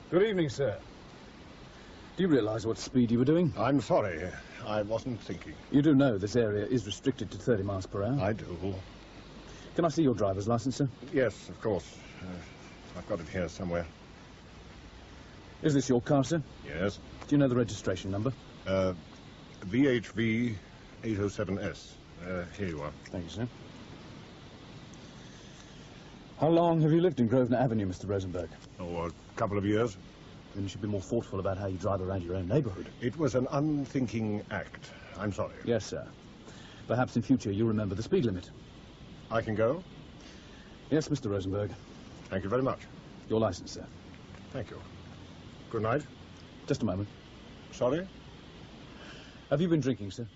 Good evening, sir. Do you realise what speed you were doing? I'm sorry. I wasn't thinking. You do know this area is restricted to 30 miles per hour? I do. Can I see your driver's licence, sir? Yes, of course. I've got it here somewhere. Is this your car, sir? Yes. Do you know the registration number? VHV 807S. Here you are. Thank you, sir. How long have you lived in Grosvenor Avenue, Mr. Rosenberg? Oh, a couple of years. Then you should be more thoughtful about how you drive around your own neighbourhood. It was an unthinking act. I'm sorry. Yes, sir. Perhaps in future you'll remember the speed limit. I can go? Yes, Mr. Rosenberg. Thank you very much. Your licence, sir. Thank you. Good night. Just a moment. Sorry? Have you been drinking, sir?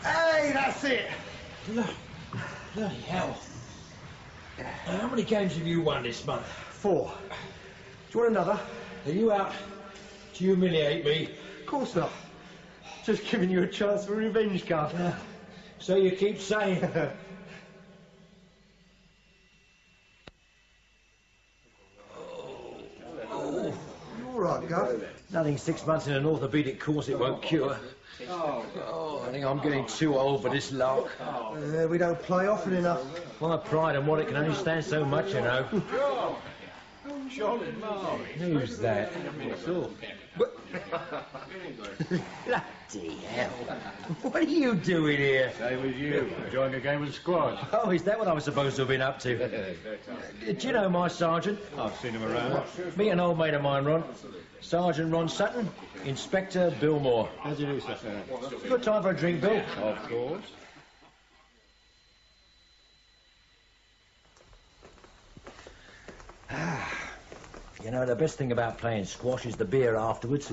Hey, that's it! Bloody hell. How many games have you won this month? 4. Do you want another? Are you out to humiliate me? Of course not. Just giving you a chance for a revenge, Governor. So you keep saying. You all right, Gov? Nothing 6 months in an orthopaedic course it won't cure. Oh, I think I'm getting too old for this lark. We don't play often enough. My pride and wallet can only stand so much, you know. Who's that? Bloody hell. What are you doing here? Same as you, enjoying a game of squash. Oh, is that what I was supposed to have been up to? Do you know my sergeant? I've seen him around. Me and an old mate of mine, Ron. Sergeant Ron Sutton, Inspector Bill Moore. How do you do, sir? Good time for a drink, Bill. Of course. You know, the best thing about playing squash is the beer afterwards.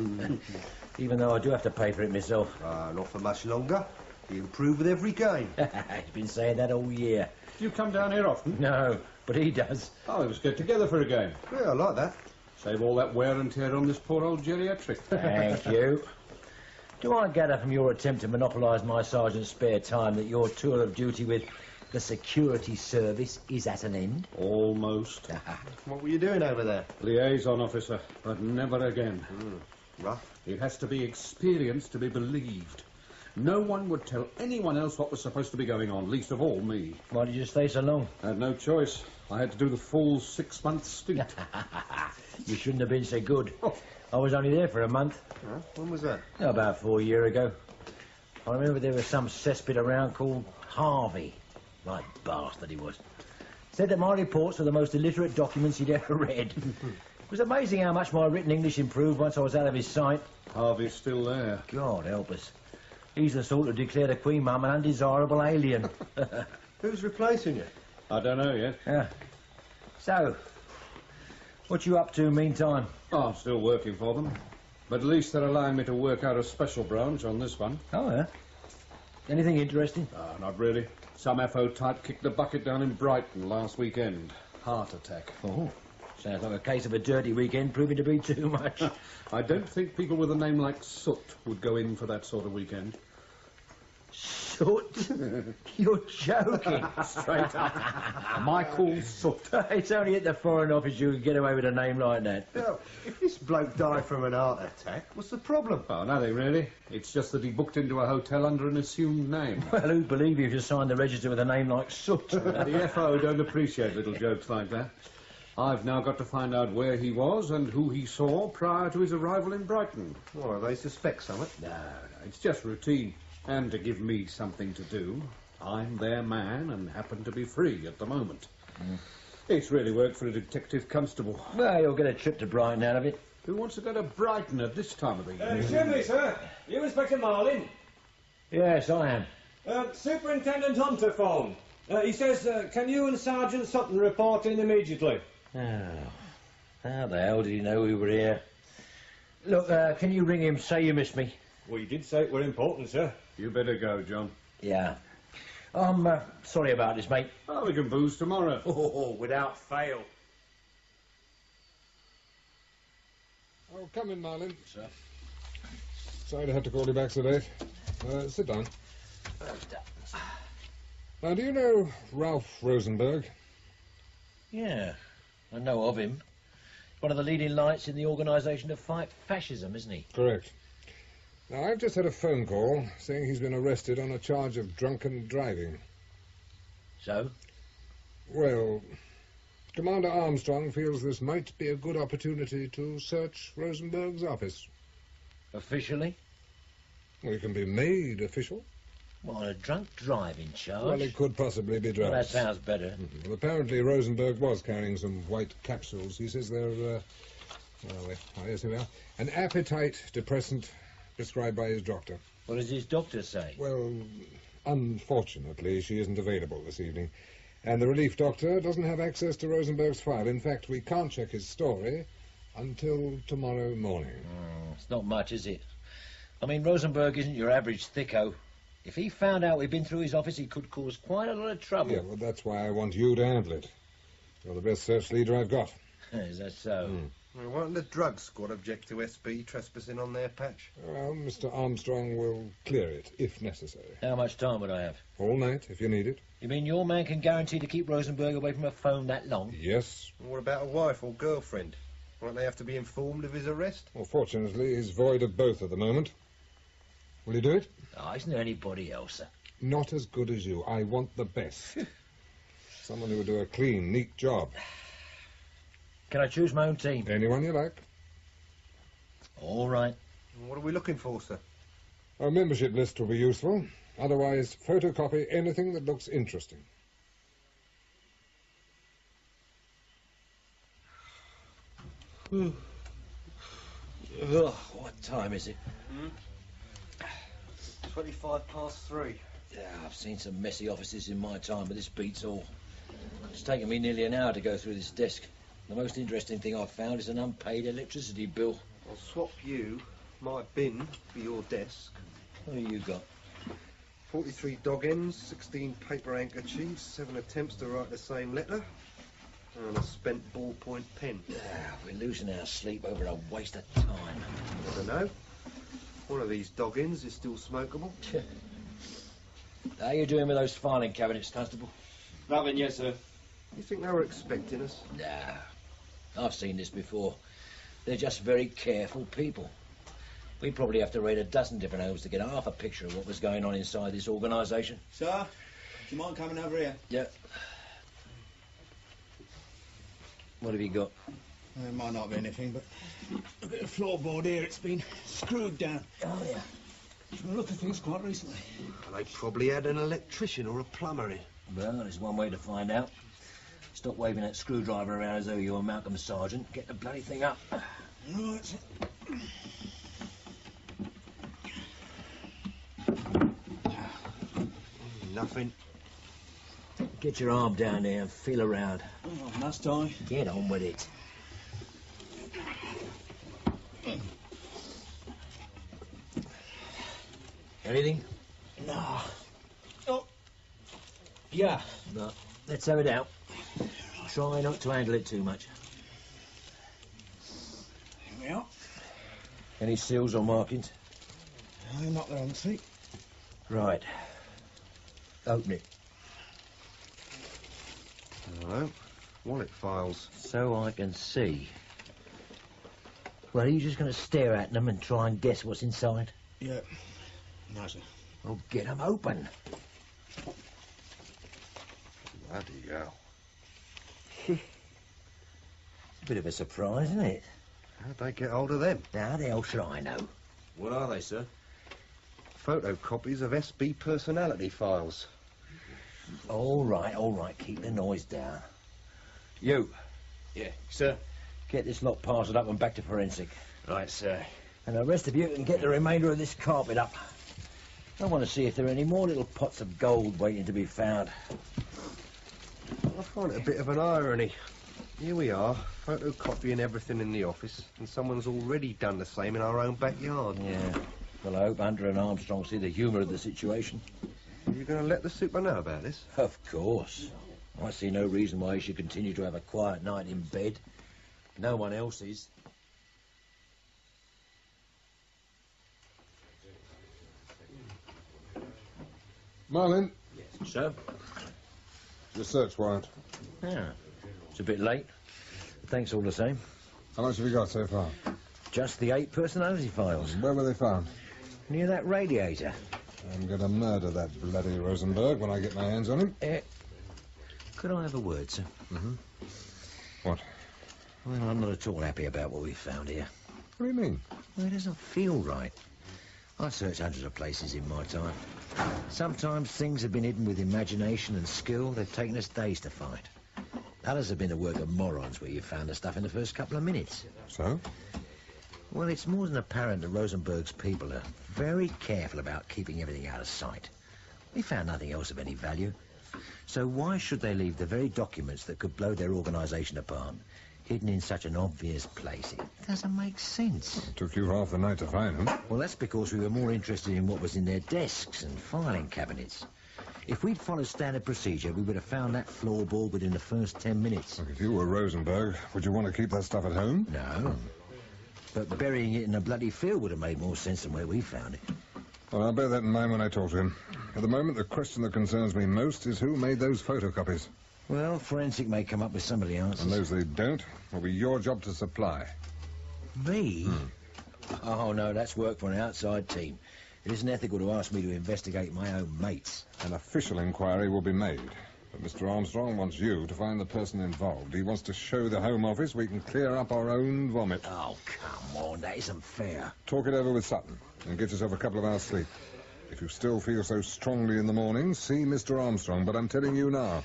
Even though I do have to pay for it myself. Not for much longer. You improve with every game. He's been saying that all year. Do you come down here often? No, but he does. Oh, let's get together for a game. Yeah, I like that. Save all that wear and tear on this poor old geriatric. Thank you. Do I gather from your attempt to monopolise my sergeant's spare time that your tour of duty with the security service is at an end? Almost. What were you doing over there? Liaison officer, but never again. Rough. It has to be experienced to be believed. No one would tell anyone else what was supposed to be going on, least of all me. Why did you stay so long? I had no choice. I had to do the full 6-month stint. You shouldn't have been so good. I was only there for a month. Huh? When was that? About 4 years ago. I remember there was some cesspit around called Harvey. Right bastard he was. Said that my reports were the most illiterate documents he'd ever read. It was amazing how much my written English improved once I was out of his sight. Harvey's still there. God help us. He's the sort who declared the Queen Mum an undesirable alien. Who's replacing you? I don't know yet. Yeah. So, what you up to meantime? Oh, I'm still working for them. But at least they're allowing me to work out a special branch on this one. Oh, yeah? Anything interesting? Not really. Some FO type kicked the bucket down in Brighton last weekend. Heart attack. Oh, sounds like a case of a dirty weekend proving to be too much. I don't think people with a name like Soot would go in for that sort of weekend. Soot? You're joking. Straight up. Michael Soot. It's only at the Foreign Office you can get away with a name like that. Well, if this bloke died from an heart attack, what's the problem? Oh, nothing really. It's just that he booked into a hotel under an assumed name. Well, who'd believe you if you signed the register with a name like Soot? The FO don't appreciate little jokes like that. I've now got to find out where he was and who he saw prior to his arrival in Brighton. Well, they suspect something. No, it's just routine. And to give me something to do. I'm their man and happen to be free at the moment. It's really worked for a detective constable. Well, you'll get a trip to Brighton out of it. Who wants to go to Brighton at this time of the year? Excuse me, sir. You Inspector Marlin? Yes, I am. Superintendent Hunter phoned. He says, can you and Sergeant Sutton report in immediately? Oh, how the hell did he know we were here? Look, can you ring him, say you missed me? Well, you did say it were important, sir. You better go, John. Yeah. I'm sorry about this, mate. Oh, we can booze tomorrow. Oh, without fail. Oh, come in, Marlin. Sir. Sorry to have to call you back so late. Sit down. Now, do you know Ralph Rosenberg? Yeah, I know of him. One of the leading lights in the organisation to fight fascism, isn't he? Correct. Now, I've just had a phone call saying he's been arrested on a charge of drunken driving. So? Well, Commander Armstrong feels this might be a good opportunity to search Rosenberg's office. Officially? Well, it can be made official. What, a drunk driving charge? Well, it could possibly be drugs. Well, that sounds better. Well, apparently Rosenberg was carrying some white capsules. He says they're, yes, here we are. An appetite depressant prescribed by his doctor. What does his doctor say? Well, unfortunately, she isn't available this evening. And the relief doctor doesn't have access to Rosenberg's file. In fact, we can't check his story until tomorrow morning. It's not much, is it? I mean, Rosenberg isn't your average thicko. If he found out we'd been through his office, he could cause quite a lot of trouble. Yeah, well, that's why I want you to handle it. You're the best search leader I've got. Is that so? Well, won't the drug squad object to SB trespassing on their patch? Well, Mr. Armstrong will clear it, if necessary. How much time would I have? All night, if you need it. You mean your man can guarantee to keep Rosenberg away from a phone that long? Yes. What about a wife or girlfriend? Won't they have to be informed of his arrest? Well, fortunately, he's void of both at the moment. Will you do it? Oh, isn't there anybody else? Not as good as you. I want the best. Someone who would do a clean, neat job. Can I choose my own team? Anyone you like. All right. What are we looking for, sir? A membership list will be useful. Otherwise, photocopy anything that looks interesting. What time is it? 3:25. Yeah, I've seen some messy offices in my time, but this beats all. It's taken me nearly an hour to go through this desk. The most interesting thing I've found is an unpaid electricity bill. I'll swap you, my bin, for your desk. What have you got? 43 dog ends, 16 paper handkerchiefs, 7 attempts to write the same letter, and a spent ballpoint pen. We're losing our sleep over a waste of time. I don't know. One of these dog ends is still smokable. How you doing with those filing cabinets, Constable? Nothing yet, sir. You think they were expecting us? Nah. I've seen this before. They're just very careful people. We probably have to raid a dozen different homes to get half a picture of what was going on inside this organisation. Sir, do you mind coming over here? Yeah. What have you got? There might not be anything, but a bit of floorboard here. It's been screwed down. Oh, yeah. From the look of things quite recently. Well, they probably had an electrician or a plumber in. Well, there's one way to find out. Stop waving that screwdriver around as though you were Malcolm Sergeant. Get the bloody thing up. Right, sir. Nothing. Get your arm down there and feel around. Oh, must I? Get on with it. Anything? No. Oh. Yeah. No. Let's have it out. Try not to handle it too much. Here we are. Any seals or markings? Not that I can see. Right. Open it. Hello. Wallet files. So I can see. Well, are you just going to stare at them and try and guess what's inside? Yeah. No, sir. Well, get them open. Bloody hell. It's a bit of a surprise, isn't it? How'd they get hold of them? How the hell should I know? What are they, sir? Photocopies of SB personality files. All right. Keep the noise down. You. Yeah, sir. Get this lot parcelled up and back to forensic. Right, sir. And the rest of you can get the remainder of this carpet up. I want to see if there are any more little pots of gold waiting to be found. I find it a bit of an irony. Here we are, photocopying everything in the office, and someone's already done the same in our own backyard. Yeah. Well, I hope Hunter and Armstrong see the humour of the situation. Are you going to let the super know about this? Of course. I see no reason why he should continue to have a quiet night in bed. No one else is. Marlin, Yes, sir. your search warrant. Yeah. It's a bit late. Thanks all the same. How much have you got so far? Just the 8 personality files. Where were they found? Near that radiator. I'm going to murder that bloody Rosenberg when I get my hands on him. Could I have a word, sir? Mm-hmm. What? Well, I'm not at all happy about what we've found here. What do you mean? Well, it doesn't feel right. I've searched hundreds of places in my time. Sometimes things have been hidden with imagination and skill they've taken us days to find. Others have been the work of morons where you found the stuff in the first couple of minutes. So? Well, it's more than apparent that Rosenberg's people are very careful about keeping everything out of sight. We found nothing else of any value. So why should they leave the very documents that could blow their organisation apart hidden in such an obvious place? It doesn't make sense. It took you half the night to find them. Well, that's because we were more interested in what was in their desks and filing cabinets. If we'd followed standard procedure, we would have found that floorboard within the first 10 minutes. Look, if you were Rosenberg, would you want to keep that stuff at home? No. But burying it in a bloody field would have made more sense than where we found it. Well, I'll bear that in mind when I talk to him. At the moment, the question that concerns me most is who made those photocopies. Well, forensic may come up with some of the answers. And those they don't will be your job to supply. Me? Oh, no, that's work for an outside team. It isn't ethical to ask me to investigate my own mates. An official inquiry will be made. But Mr. Armstrong wants you to find the person involved. He wants to show the Home Office we can clear up our own vomit. Oh, come on, that isn't fair. Talk it over with Sutton and get yourself a couple of hours' sleep. If you still feel so strongly in the morning, see Mr. Armstrong. But I'm telling you now,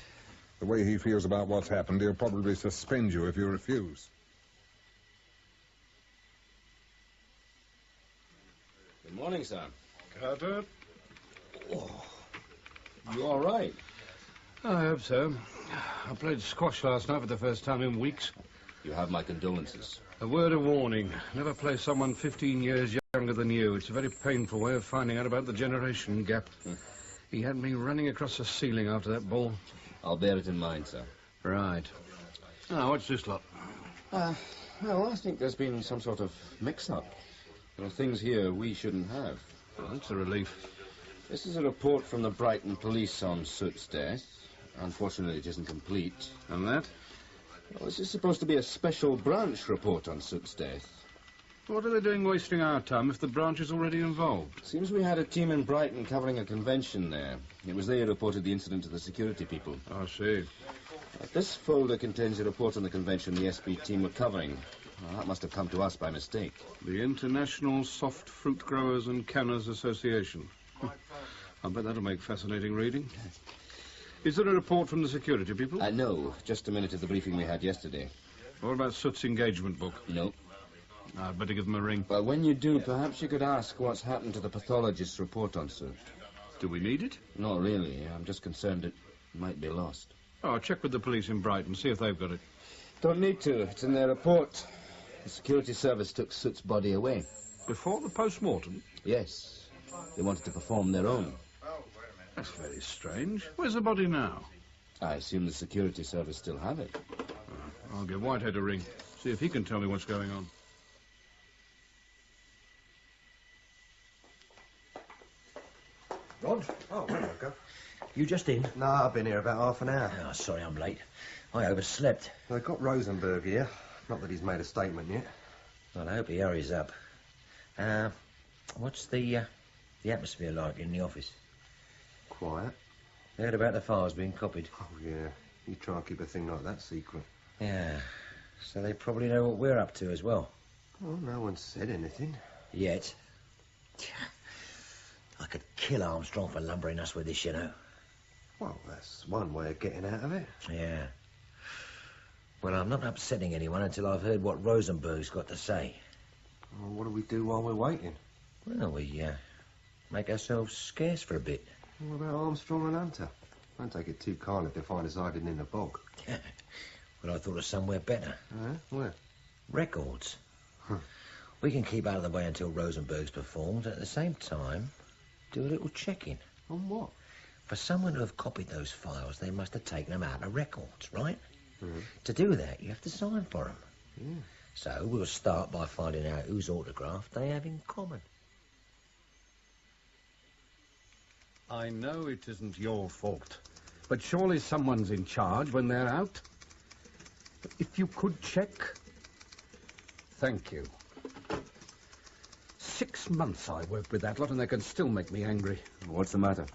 the way he feels about what's happened, he'll probably suspend you if you refuse. Good morning, sir. Carter? You all right? I hope so. I played squash last night for the first time in weeks. You have my condolences. A word of warning. Never play someone 15 years younger than you. It's a very painful way of finding out about the generation gap. He had me running across the ceiling after that ball. I'll bear it in mind, sir. Right. Now, what's this lot? Well, I think there's been some sort of mix-up. There are things here we shouldn't have. Well, that's a relief. This is a report from the Brighton police on Soot's death. Unfortunately, it isn't complete. And that? Well, this is supposed to be a special branch report on Soot's death. What are they doing wasting our time if the branch is already involved? Seems we had a team in Brighton covering a convention there. It was they who reported the incident to the security people. I see. This folder contains a report on the convention the SB team were covering. Well, that must have come to us by mistake. The International Soft Fruit Growers and Canners Association. I bet that'll make fascinating reading. Is there a report from the security people? No, just a minute of the briefing we had yesterday. What about Soot's engagement book? No. I'd better give them a ring. Well, when you do, perhaps you could ask what's happened to the pathologist's report on Soot. Do we need it? Not really. I'm just concerned it might be lost. Oh, I'll check with the police in Brighton, see if they've got it. Don't need to. It's in their report. The security service took Soot's body away. Before the post-mortem? Yes. They wanted to perform their own. That's very strange. Where's the body now? I assume the security service still have it. I'll give Whitehead a ring. See if he can tell me what's going on. Rod? Oh, where did I go? You just in? No, I've been here about half an hour. Oh, sorry I'm late. I overslept. They've got Rosenberg here. Not that he's made a statement yet. Well, I hope he hurries up. What's the atmosphere like in the office? Quiet. Heard about the files being copied. Oh, yeah. You try and keep a thing like that secret. Yeah. So they probably know what we're up to as well. Well, no one said anything. Yet. I could kill Armstrong for lumbering us with this, you know. Well, that's one way of getting out of it. Yeah. Well, I'm not upsetting anyone until I've heard what Rosenberg's got to say. Well, what do we do while we're waiting? Well, we make ourselves scarce for a bit. What about Armstrong and Hunter? Don't take it too kindly if they find us hiding in the bog. Well, I thought of somewhere better. Where? Records. We can keep out of the way until Rosenberg's performed. At the same time, do a little checking. On what? For someone to have copied those files, they must have taken them out of records, right? To do that, you have to sign for them. Yeah. So we'll start by finding out whose autograph they have in common. I know it isn't your fault, but surely someone's in charge when they're out. If you could check. Thank you. 6 months I worked with that lot, and they can still make me angry. What's the matter?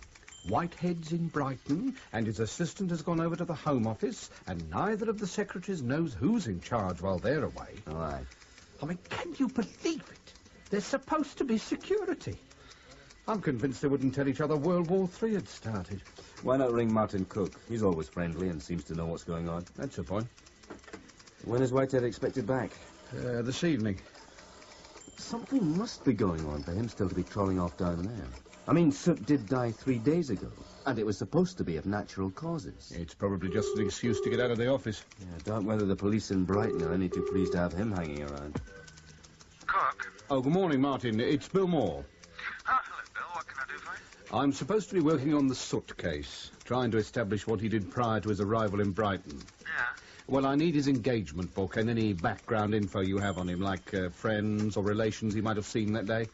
Whitehead's in Brighton, and his assistant has gone over to the Home Office, and neither of the secretaries knows who's in charge while they're away. All right. I mean, can you believe it? There's supposed to be security. I'm convinced they wouldn't tell each other World War III had started. Why not ring Martin Cook? He's always friendly and seems to know what's going on. That's the point. When is Whitehead expected back? This evening. Something must be going on for him still to be trolling off down there. I mean, Soot did die 3 days ago, and it was supposed to be of natural causes. It's probably just an excuse to get out of the office. Yeah, I doubt whether the police in Brighton are any too pleased to have him hanging around. Cook? Oh, good morning, Martin. It's Bill Moore. Oh, hello, Bill. What can I do for you? I'm supposed to be working on the Soot case, trying to establish what he did prior to his arrival in Brighton. Yeah? Well, I need his engagement book and any background info you have on him, like friends or relations he might have seen that day.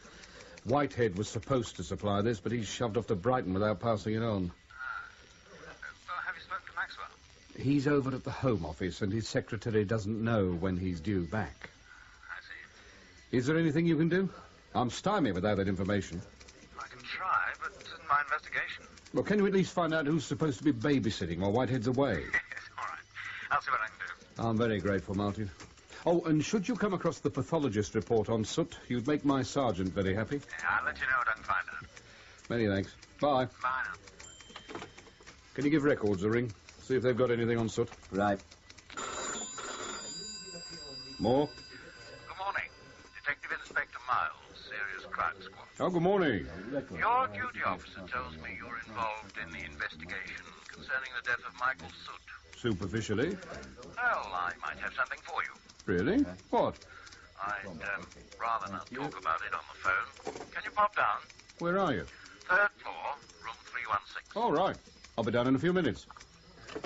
Whitehead was supposed to supply this, but he's shoved off to Brighton without passing it on. Well, have you spoken to Maxwell? He's over at the Home Office, and his secretary doesn't know when he's due back. I see. Is there anything you can do? I'm stymied without that information. I can try, but it's in my investigation. Well, can you at least find out who's supposed to be babysitting while Whitehead's away? Yes, all right. I'll see what I can do. I'm very grateful, Martin. Oh, and should you come across the pathologist report on Soot, you'd make my sergeant very happy. Yeah, I'll let you know what I can find out. Many thanks. Bye. Bye now. Can you give records a ring? See if they've got anything on Soot. Right. More? Good morning. Detective Inspector Miles, Serious Crime Squad. Oh, good morning. Your duty officer tells me you're involved in the investigation concerning the death of Michael Soot. Superficially. Well, I might have something for you. Really? What? I'd rather not talk about it on the phone. Can you pop down? Where are you? 3rd floor, room 316. All right. I'll be down in a few minutes.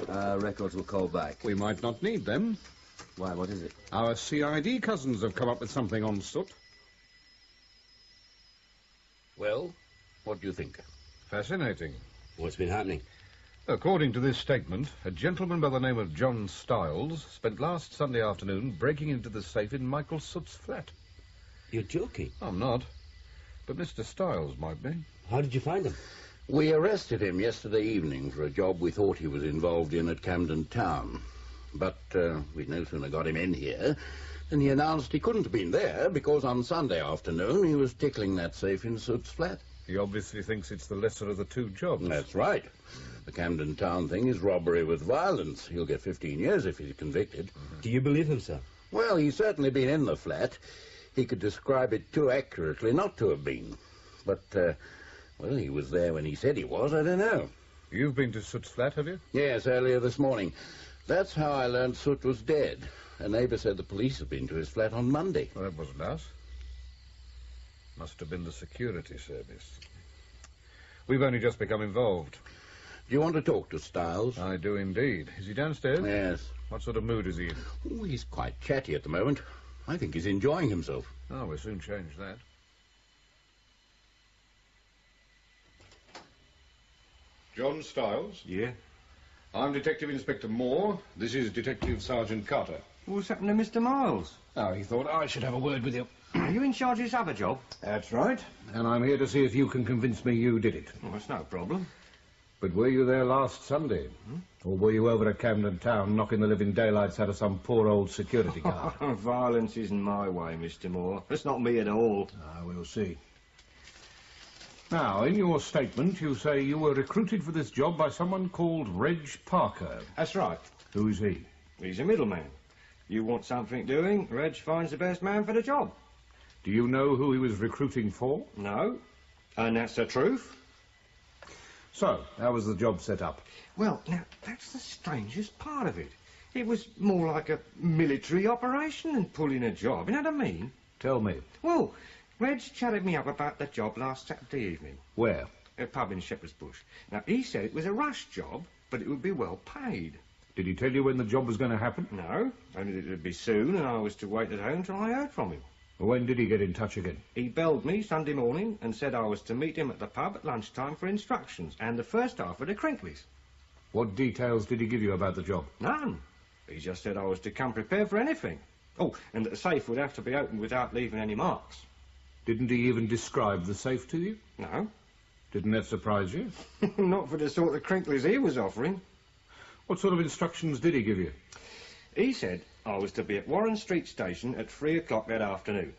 Records will call back. We might not need them. Why, what is it? Our CID cousins have come up with something on Soot. Well, what do you think? Fascinating. What's been happening? According to this statement, a gentleman by the name of John Stiles spent last Sunday afternoon breaking into the safe in Michael Soot's flat. You're joking? I'm not. But Mr. Stiles might be. How did you find him? We arrested him yesterday evening for a job we thought he was involved in at Camden Town. But we no sooner got him in here than he announced he couldn't have been there because on Sunday afternoon he was tickling that safe in Soot's flat. He obviously thinks it's the lesser of the two jobs. That's right. The Camden Town thing is robbery with violence. He'll get 15 years if he's convicted. Do you believe him, sir? Well, he's certainly been in the flat. He could describe it too accurately not to have been. But, well, he was there when he said he was. I don't know. You've been to Soot's flat, have you? Yes, earlier this morning. That's how I learned Soot was dead. A neighbour said the police had been to his flat on Monday. Well, that wasn't us. Must have been the security service. We've only just become involved. Do you want to talk to Stiles? I do indeed. Is he downstairs? Yes. What sort of mood is he in? Oh, he's quite chatty at the moment. I think he's enjoying himself. Oh, we'll soon change that. John Stiles? Yeah? I'm Detective Inspector Moore. This is Detective Sergeant Carter. What's happened to Mr. Miles? Oh, he thought I should have a word with you. Are you in charge of this other job? That's right. And I'm here to see if you can convince me you did it. Well, that's no problem. But were you there last Sunday? Or were you over at Camden Town knocking the living daylights out of some poor old security guard? Violence isn't my way, Mr. Moore. It's not me at all. We'll see. Now, in your statement, you say you were recruited for this job by someone called Reg Parker. That's right. Who is he? He's a middleman. You want something doing, Reg finds the best man for the job. Do you know who he was recruiting for? No. And that's the truth. So, how was the job set up? Well, now, that's the strangest part of it. It was more like a military operation than pulling a job, you know what I mean? Tell me. Well, Reg chatted me up about the job last Saturday evening. Where? A pub in Shepherd's Bush. Now, he said it was a rush job, but it would be well paid. Did he tell you when the job was going to happen? No, only that it would be soon, and I was to wait at home till I heard from him. When did he get in touch again? He belled me Sunday morning and said I was to meet him at the pub at lunchtime for instructions and the first half of the Crinkleys. What details did he give you about the job? None. He just said I was to come prepared for anything. Oh, and that the safe would have to be opened without leaving any marks. Didn't he even describe the safe to you? No. Didn't that surprise you? Not for the sort of Crinkleys he was offering. What sort of instructions did he give you? He said I was to be at Warren Street Station at 3 o'clock that afternoon.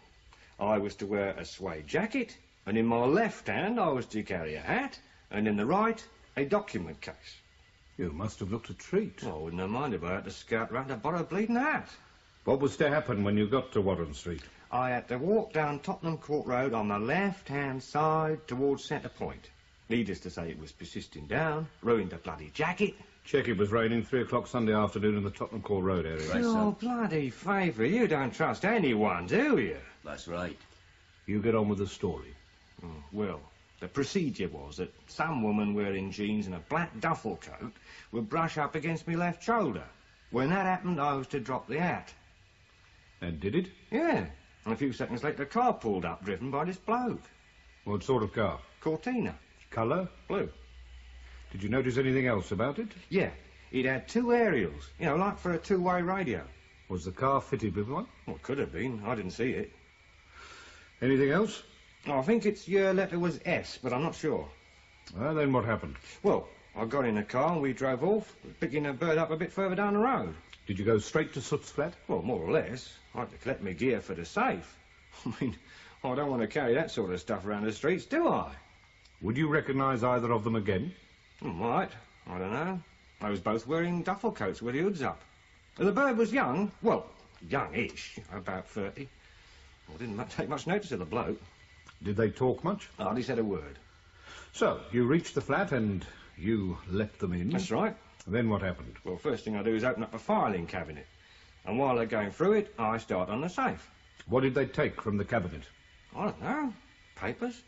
I was to wear a suede jacket, and in my left hand I was to carry a hat, and in the right, a document case. You must have looked a treat. I wouldn't have minded if I had to scout round to borrow a bleeding hat. What was to happen when you got to Warren Street? I had to walk down Tottenham Court Road on the left-hand side towards Centre Point. Needless to say, it was persisting down, ruined the bloody jacket. Check it was raining 3 o'clock Sunday afternoon in the Tottenham Court Road area. Right, Oh, sir. bloody favour, you don't trust anyone, do you? That's right. You get on with the story. Oh, well, the procedure was that some woman wearing jeans and a black duffel coat would brush up against me left shoulder. When that happened, I was to drop the hat. And did it? Yeah. And a few seconds later, a car pulled up, driven by this bloke. What sort of car? Cortina. Colour? Blue. Did you notice anything else about it? Yeah. It had 2 aerials, you know, like for a 2-way radio. Was the car fitted with one? Well, it could have been. I didn't see it. Anything else? I think its year letter was S, but I'm not sure. Well, then what happened? Well, I got in the car and we drove off, picking a bird up a bit further down the road. Did you go straight to Soot's flat? Well, more or less. I had to collect my gear for the safe. I mean, I don't want to carry that sort of stuff around the streets, do I? Would you recognise either of them again? Might. I don't know. They was both wearing duffel coats with the hoods up. The bird was young. Well, youngish, about 30. I didn't take much notice of the bloke. Did they talk much? Hardly said a word. So, you reached the flat and you let them in? That's right. Then what happened? Well, first thing I do is open up a filing cabinet. And while they're going through it, I start on the safe. What did they take from the cabinet? I don't know. Papers.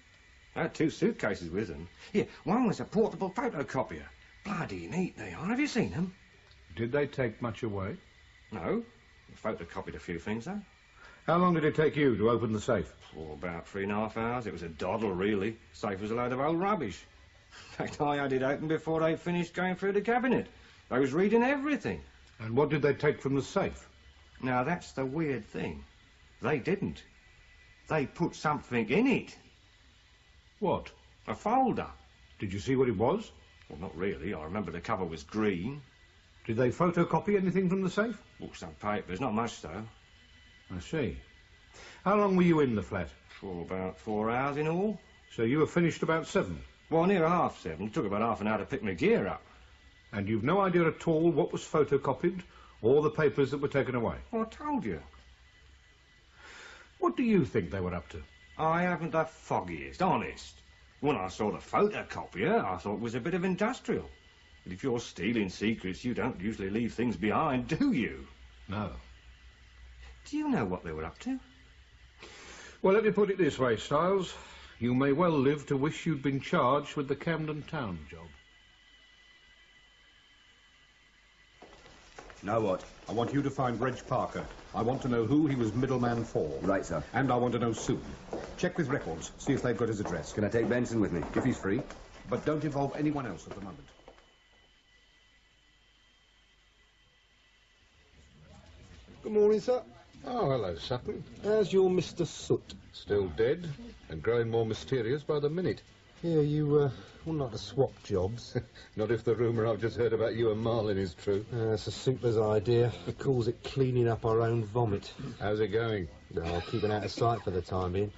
I had 2 suitcases with them. Yeah, one was a portable photocopier. Bloody neat they are. Have you seen them? Did they take much away? No. I photocopied a few things, though. How long did it take you to open the safe? For about 3.5 hours. It was a doddle, really. Safe was a load of old rubbish. In fact, I had it open before they finished going through the cabinet. They was reading everything. And what did they take from the safe? Now, that's the weird thing. They didn't. They put something in it. What? A folder. Did you see what it was? Well, not really. I remember the cover was green. Did they photocopy anything from the safe? Well, some papers, not much, though. I see. How long were you in the flat? For about 4 hours in all. So you were finished about 7? Well, near 7:30. It took about half an hour to pick my gear up. And you've no idea at all what was photocopied or the papers that were taken away? Well, I told you. What do you think they were up to? I haven't the foggiest, honest. When I saw the photocopier, I thought it was a bit of industrial. But if you're stealing secrets, you don't usually leave things behind, do you? No. Do you know what they were up to? Well, let me put it this way, Styles. You may well live to wish you'd been charged with the Camden Town job. Now what? I want you to find Reg Parker. I want to know who he was middleman for. Right, sir. And I want to know soon. Check with records, see if they've got his address. Can I take Benson with me, if he's free? But don't involve anyone else at the moment. Good morning, sir. Oh, hello, Sutton. How's your Mr. Soot? Still dead, and growing more mysterious by the minute. Yeah, you wouldn't like to swap jobs. Not if the rumour I've just heard about you and Marlin is true. It's a Simpler's idea. He calls it cleaning up our own vomit. How's it going? No, I'll keep it out of sight for the time being.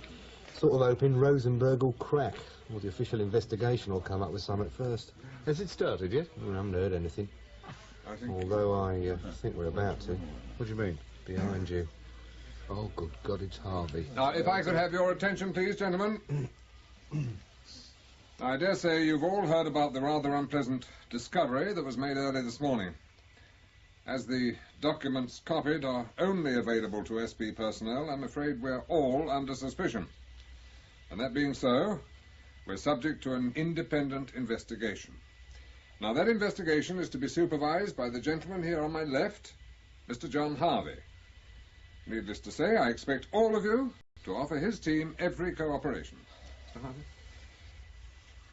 Sort of hoping Rosenberg will crack, or the official investigation will come up with some at first. Has it started yet? I haven't heard anything. Although I think we're about to. What do you mean? Behind you. Oh, good God, it's Harvey. Now, if I could have your attention, please, gentlemen. I dare say you've all heard about the rather unpleasant discovery that was made early this morning. As the documents copied are only available to SP personnel, I'm afraid we're all under suspicion. And that being so, we're subject to an independent investigation. Now, that investigation is to be supervised by the gentleman here on my left, Mr. John Harvey. Needless to say, I expect all of you to offer his team every cooperation. Mr. Harvey?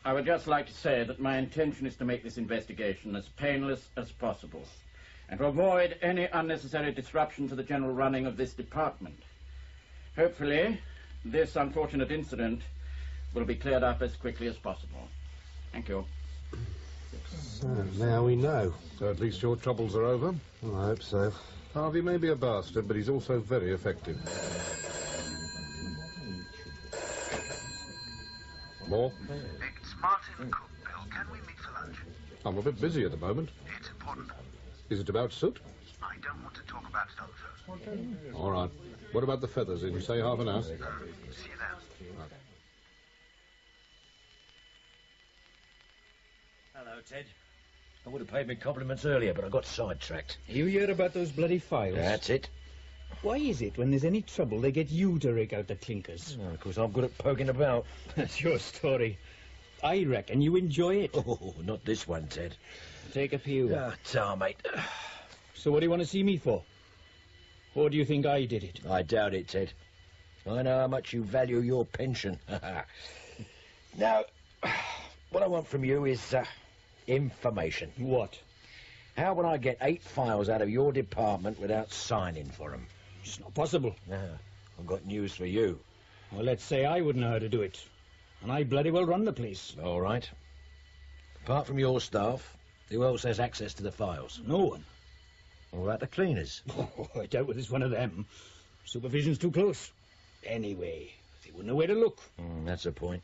I would just like to say that my intention is to make this investigation as painless as possible and to avoid any unnecessary disruption to the general running of this department. Hopefully, this unfortunate incident will be cleared up as quickly as possible. Thank you. So, now we know. So at least your troubles are over? Well, I hope so. Harvey may be a bastard, but he's also very effective. More? It's Martin Cook, Bill. Can we meet for lunch? I'm a bit busy at the moment. It's important. Is it about soot? I don't want to talk about it on the phone. All right. What about the feathers in, say, half an hour? See you then. Hello, Ted. I would have paid me compliments earlier, but I got sidetracked. You hear about those bloody files? That's it. Why is it when there's any trouble they get you to rake out the clinkers? Oh, because I'm good at poking about. That's your story. I reckon you enjoy it. Oh, not this one, Ted. Take a few. Ah, tar, mate. So what do you want to see me for? Or do you think I did it? I doubt it, Ted. I know how much you value your pension. Now, what I want from you is information. What? How would I get 8 files out of your department without signing for them? It's not possible. No, I've got news for you. Well, let's say I wouldn't know how to do it. And I bloody well run the place. All right. Apart from your staff, who else has access to the files? No one. What about the cleaners? Oh, I doubt whether it's one of them. Supervision's too close. Anyway, they wouldn't know where to look. That's the point.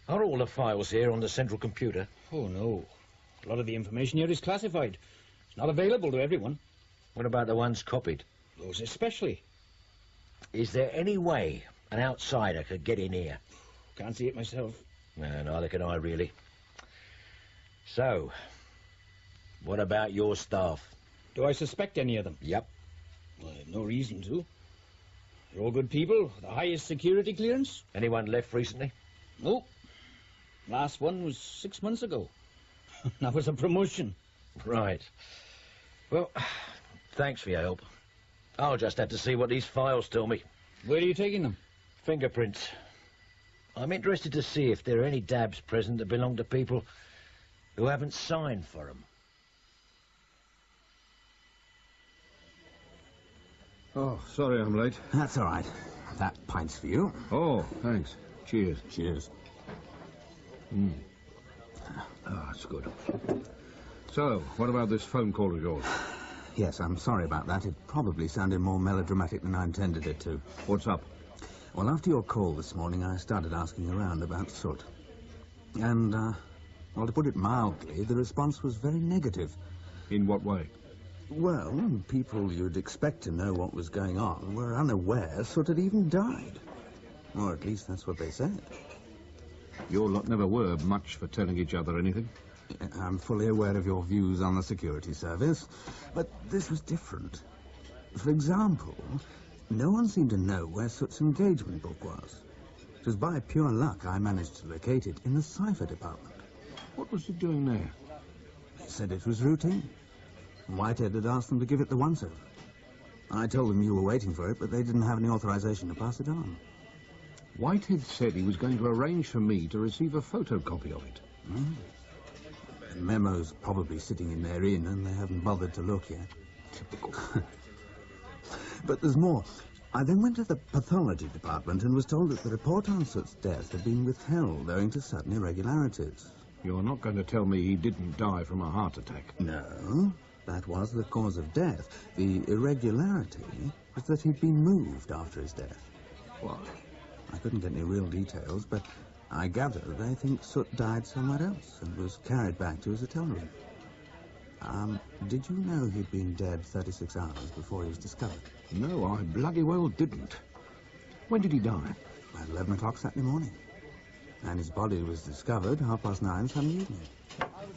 Are all the files here on the central computer? Oh, no. A lot of the information here is classified. It's not available to everyone. What about the ones copied? Those especially. Is there any way an outsider could get in here? Can't see it myself. No, neither can I, really. So, what about your staff? Do I suspect any of them? Yep. Well, I have no reason to. They're all good people. The highest security clearance. Anyone left recently? No. Last one was 6 months ago. That was a promotion. Right. Well, thanks for your help. I'll just have to see what these files tell me. Where are you taking them? Fingerprints. I'm interested to see if there are any dabs present that belong to people who haven't signed for them. Oh, sorry I'm late. That's all right. That pint's for you. Oh, thanks. Cheers. Cheers. Oh, that's good. So, what about this phone call of yours? Yes, I'm sorry about that. It probably sounded more melodramatic than I intended it to. What's up? Well, after your call this morning, I started asking around about soot. And, well, to put it mildly, the response was very negative. In what way? Well, people you'd expect to know what was going on were unaware Soot had even died. Or at least that's what they said. Your lot never were much for telling each other anything. I'm fully aware of your views on the security service, but this was different. For example, no one seemed to know where Soot's engagement book was. It was by pure luck I managed to locate it in the cipher department. What was it doing there? They said it was routine. Whitehead had asked them to give it the once-over. I told them you were waiting for it, but they didn't have any authorization to pass it on. Whitehead said he was going to arrange for me to receive a photocopy of it. The memo's probably sitting in their inn, and they haven't bothered to look yet. Typical. But there's more. I then went to the pathology department and was told that the report on Soot's death had been withheld owing to sudden irregularities. You're not going to tell me he didn't die from a heart attack? No. That was the cause of death. The irregularity was that he'd been moved after his death. What? I couldn't get any real details, but I gather they think Soot died somewhere else and was carried back to his hotel room. Did you know he'd been dead 36 hours before he was discovered? No, I bloody well didn't. When did he die? At 11 o'clock Saturday morning. And his body was discovered 9:30 Sunday evening.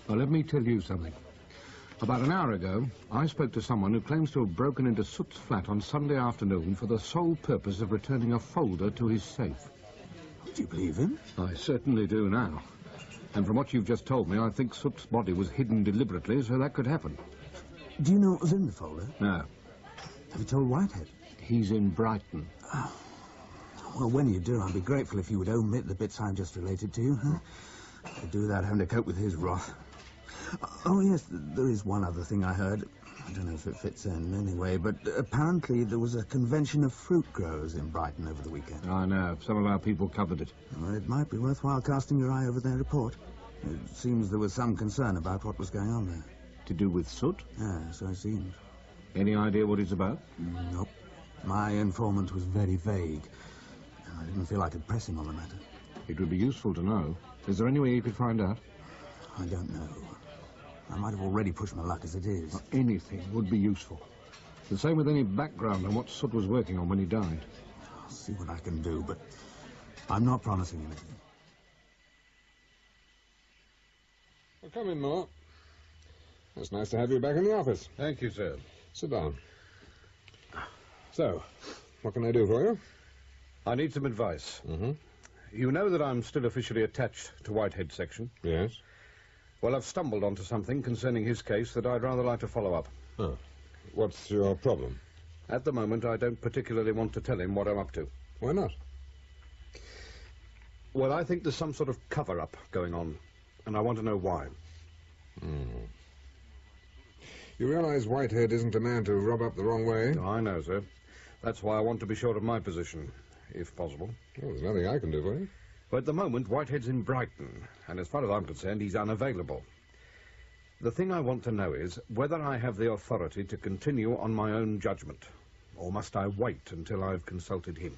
Well, let me tell you something. About an hour ago, I spoke to someone who claims to have broken into Soot's flat on Sunday afternoon for the sole purpose of returning a folder to his safe. Do you believe him? I certainly do now. And from what you've just told me, I think Soot's body was hidden deliberately so that could happen. Do you know what was in the folder? No. Have you told Whitehead? He's in Brighton. Well, when you do, I'd be grateful if you would omit the bits I've just related to you, huh? To do that, having to cope with his wrath. Oh, yes, there is one other thing I heard. I don't know if it fits in anyway, but apparently there was a convention of fruit growers in Brighton over the weekend. I know. Some of our people covered it. Well, it might be worthwhile casting your eye over their report. It seems there was some concern about what was going on there. To do with soot? Yeah, so it seems. Any idea what it's about? Nope. My informant was very vague. I didn't feel I could press him on the matter. It would be useful to know. Is there any way you could find out? I don't know. I might have already pushed my luck as it is. Well, anything would be useful. The same with any background on what Soot was working on when he died. I'll see what I can do, but I'm not promising anything. Well, come in, Mark. It's nice to have you back in the office. Thank you, sir. Sit down. So, what can I do for you? I need some advice. Mm-hmm. You know that I'm still officially attached to Whitehead section? Yes. Well, I've stumbled onto something concerning his case that I'd rather like to follow up. Oh. What's your problem? At the moment, I don't particularly want to tell him what I'm up to. Why not? Well, I think there's some sort of cover-up going on, and I want to know why. You realize Whitehead isn't a man to rub up the wrong way? I know, sir. That's why I want to be sure of my position, if possible. Well, there's nothing I can do for you. But at the moment, Whitehead's in Brighton, and as far as I'm concerned, he's unavailable. The thing I want to know is whether I have the authority to continue on my own judgment, or must I wait until I've consulted him?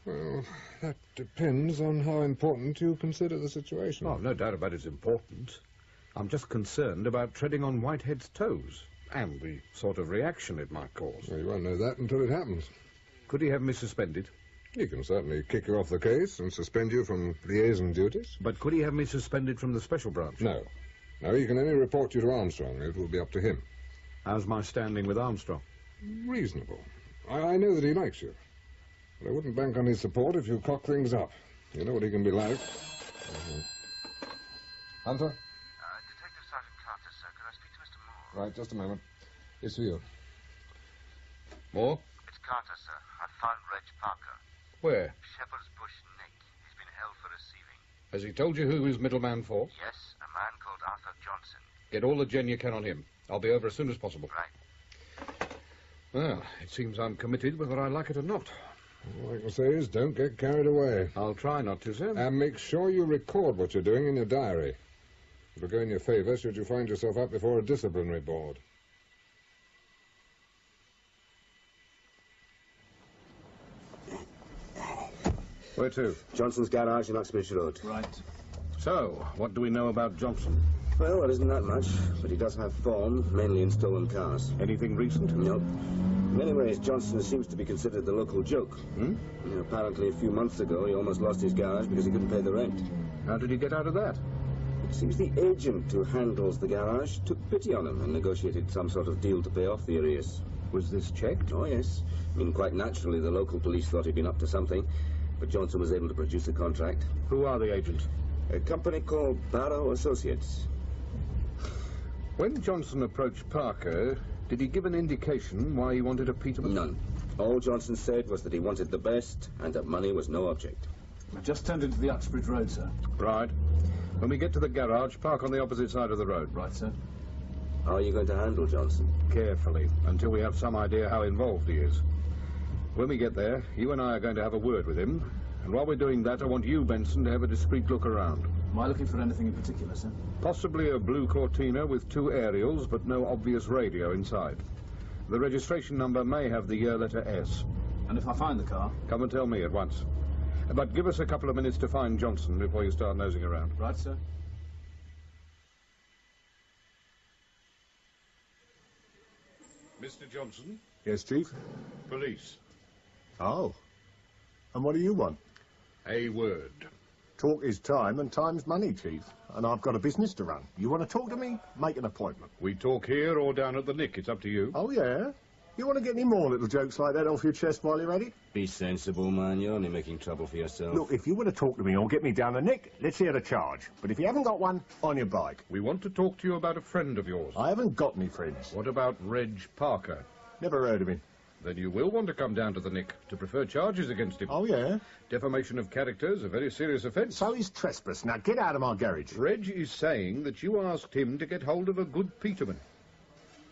Well, that depends on how important you consider the situation. Oh, no doubt about it's important. I'm just concerned about treading on Whitehead's toes, and the sort of reaction it might cause. Well, you won't know that until it happens. Could he have me suspended? He can certainly kick you off the case and suspend you from liaison duties. But could he have me suspended from the special branch? No. No, he can only report you to Armstrong. It will be up to him. How's my standing with Armstrong? Reasonable. I know that he likes you. But I wouldn't bank on his support if you cock things up. You know what he can be like. Hunter? Detective Sergeant Carter, sir. Could I speak to Mr. Moore? Right, just a moment. It's for you. Moore? It's Carter, sir. I found Reg Parker. Where? Shepherd's Bush, Nick. He's been held for receiving. Has he told you who his middleman for? Yes, a man called Arthur Johnson. Get all the gen you can on him. I'll be over as soon as possible. Right. Well, it seems I'm committed whether I like it or not. All I can say is don't get carried away. I'll try not to, sir. And make sure you record what you're doing in your diary. It'll go in your favour should you find yourself up before a disciplinary board. Where to? Johnson's garage in Uxbridge Road. Right. So, what do we know about Johnson? Well, there isn't that much, but he does have form, mainly in stolen cars. Anything recent? Nope. In many ways, Johnson seems to be considered the local joke. Hmm? You know, apparently, a few months ago, he almost lost his garage because he couldn't pay the rent. How did he get out of that? It seems the agent who handles the garage took pity on him and negotiated some sort of deal to pay off the arrears. Was this checked? Oh, yes. I mean, quite naturally, the local police thought he'd been up to something, but Johnson was able to produce a contract. Who are the agents? A company called Barrow Associates. When Johnson approached Parker, did he give an indication why he wanted a Peterman? None. All Johnson said was that he wanted the best and that money was no object. We've just turned into the Uxbridge Road, sir. Right. When we get to the garage, park on the opposite side of the road. Right, sir. How are you going to handle Johnson? Carefully, until we have some idea how involved he is. When we get there, you and I are going to have a word with him. And while we're doing that, I want you, Benson, to have a discreet look around. Am I looking for anything in particular, sir? Possibly a blue Cortina with 2 aerials, but no obvious radio inside. The registration number may have the letter S. And if I find the car? Come and tell me at once. But give us a couple of minutes to find Johnson before you start nosing around. Right, sir. Mr. Johnson? Yes, Chief? Police. Oh. And what do you want? A word. Talk is time, and time's money, Chief. And I've got a business to run. You want to talk to me? Make an appointment. We talk here or down at the Nick. It's up to you. Oh, yeah? You want to get any more little jokes like that off your chest while you're at it? Be sensible, man. You're only making trouble for yourself. Look, if you want to talk to me or get me down the Nick, let's hear the charge. But if you haven't got one, on your bike. We want to talk to you about a friend of yours. I haven't got any friends. What about Reg Parker? Never heard of him. Then you will want to come down to the Nick to prefer charges against him. Oh, yeah? Defamation of character is a very serious offence. So he's trespass. Now get out of my garage. Reg is saying that you asked him to get hold of a good peterman.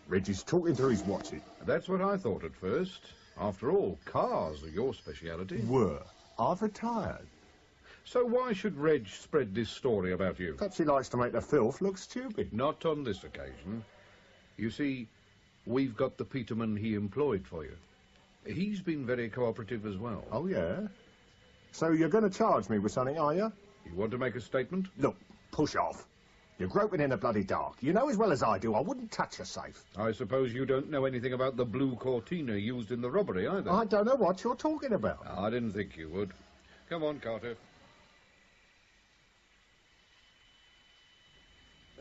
Reggie's talking through his watches. That's what I thought at first. After all, cars are your speciality. Were. I've retired. So why should Reg spread this story about you? Perhaps he likes to make the filth look stupid. Not on this occasion. You see, we've got the peterman he employed for you. He's been very cooperative as well. Oh, yeah? So you're going to charge me with something, are you? You want to make a statement? Look, push off. You're groping in the bloody dark. You know as well as I do I wouldn't touch a safe. I suppose you don't know anything about the blue Cortina used in the robbery, either. I don't know what you're talking about. I didn't think you would. Come on, Carter.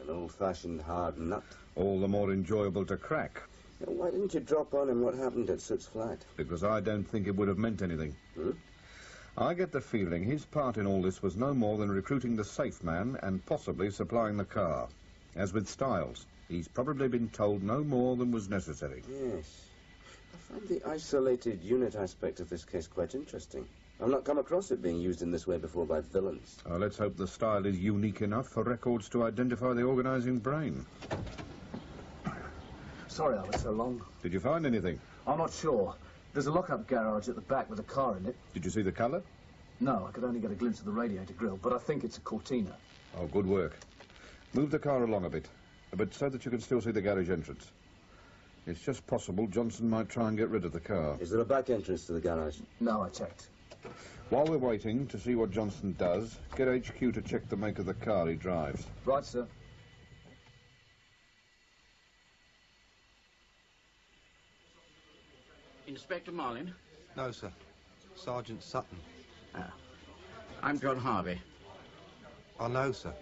An old-fashioned hard nut. All the more enjoyable to crack. Now, why didn't you drop on him what happened at Soot's flat? Because I don't think it would have meant anything. Hmm? I get the feeling his part in all this was no more than recruiting the safe man and possibly supplying the car. As with Styles, he's probably been told no more than was necessary. Yes. I find the isolated unit aspect of this case quite interesting. I've not come across it being used in this way before by villains. Let's hope the style is unique enough for records to identify the organising brain. Sorry I was so long. Did you find anything? I'm not sure. There's a lock-up garage at the back with a car in it. Did you see the colour? No, I could only get a glimpse of the radiator grille, but I think it's a Cortina. Oh, good work. Move the car along a bit, but so that you can still see the garage entrance. It's just possible Johnson might try and get rid of the car. Is there a back entrance to the garage? No, I checked. While we're waiting to see what Johnson does, get HQ to check the make of the car he drives. Right, sir. Inspector Marlin? No, sir. Sergeant Sutton. I'm John Harvey. I know, sir.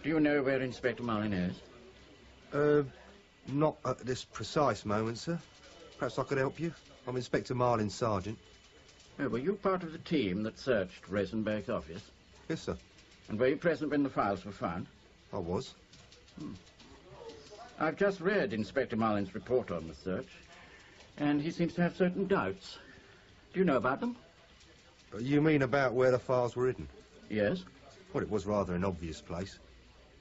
Do you know where Inspector Marlin is? Not at this precise moment, sir. Perhaps I could help you. I'm Inspector Marlin's sergeant. Oh, were you part of the team that searched Rosenberg's office? Yes, sir. And were you present when the files were found? I was. I've just read Inspector Marlin's report on the search, and he seems to have certain doubts. Do you know about them? You mean about where the files were hidden? Yes. Well, it was rather an obvious place.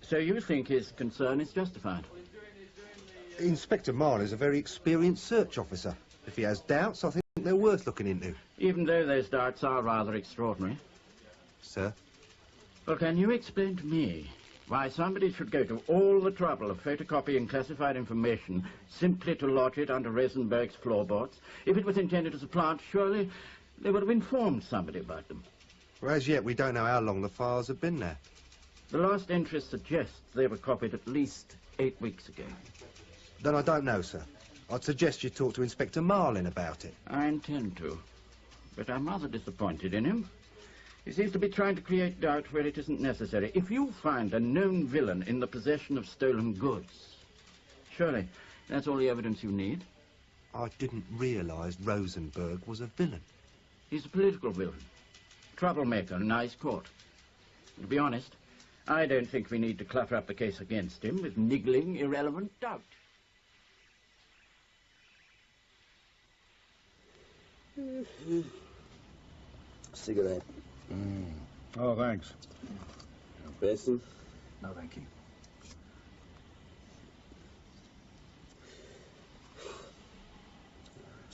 So you think his concern is justified? Inspector Marlin is a very experienced search officer. If he has doubts, I think they're worth looking into. Even though those doubts are rather extraordinary. Sir? Well, can you explain to me why somebody should go to all the trouble of photocopying classified information simply to lodge it under Rosenberg's floorboards? If it was intended as a plant, surely they would have informed somebody about them. Well, as yet, we don't know how long the files have been there. The last entry suggests they were copied at least 8 weeks ago. Then I don't know, sir. I'd suggest you talk to Inspector Marlin about it. I intend to, but I'm rather disappointed in him. He seems to be trying to create doubt where it isn't necessary. If you find a known villain in the possession of stolen goods, surely that's all the evidence you need. I didn't realise Rosenberg was a villain. He's a political villain, troublemaker in nice court. To be honest, I don't think we need to clutter up the case against him with niggling, irrelevant doubt. Cigarette. Oh, thanks. Basin? No, thank you.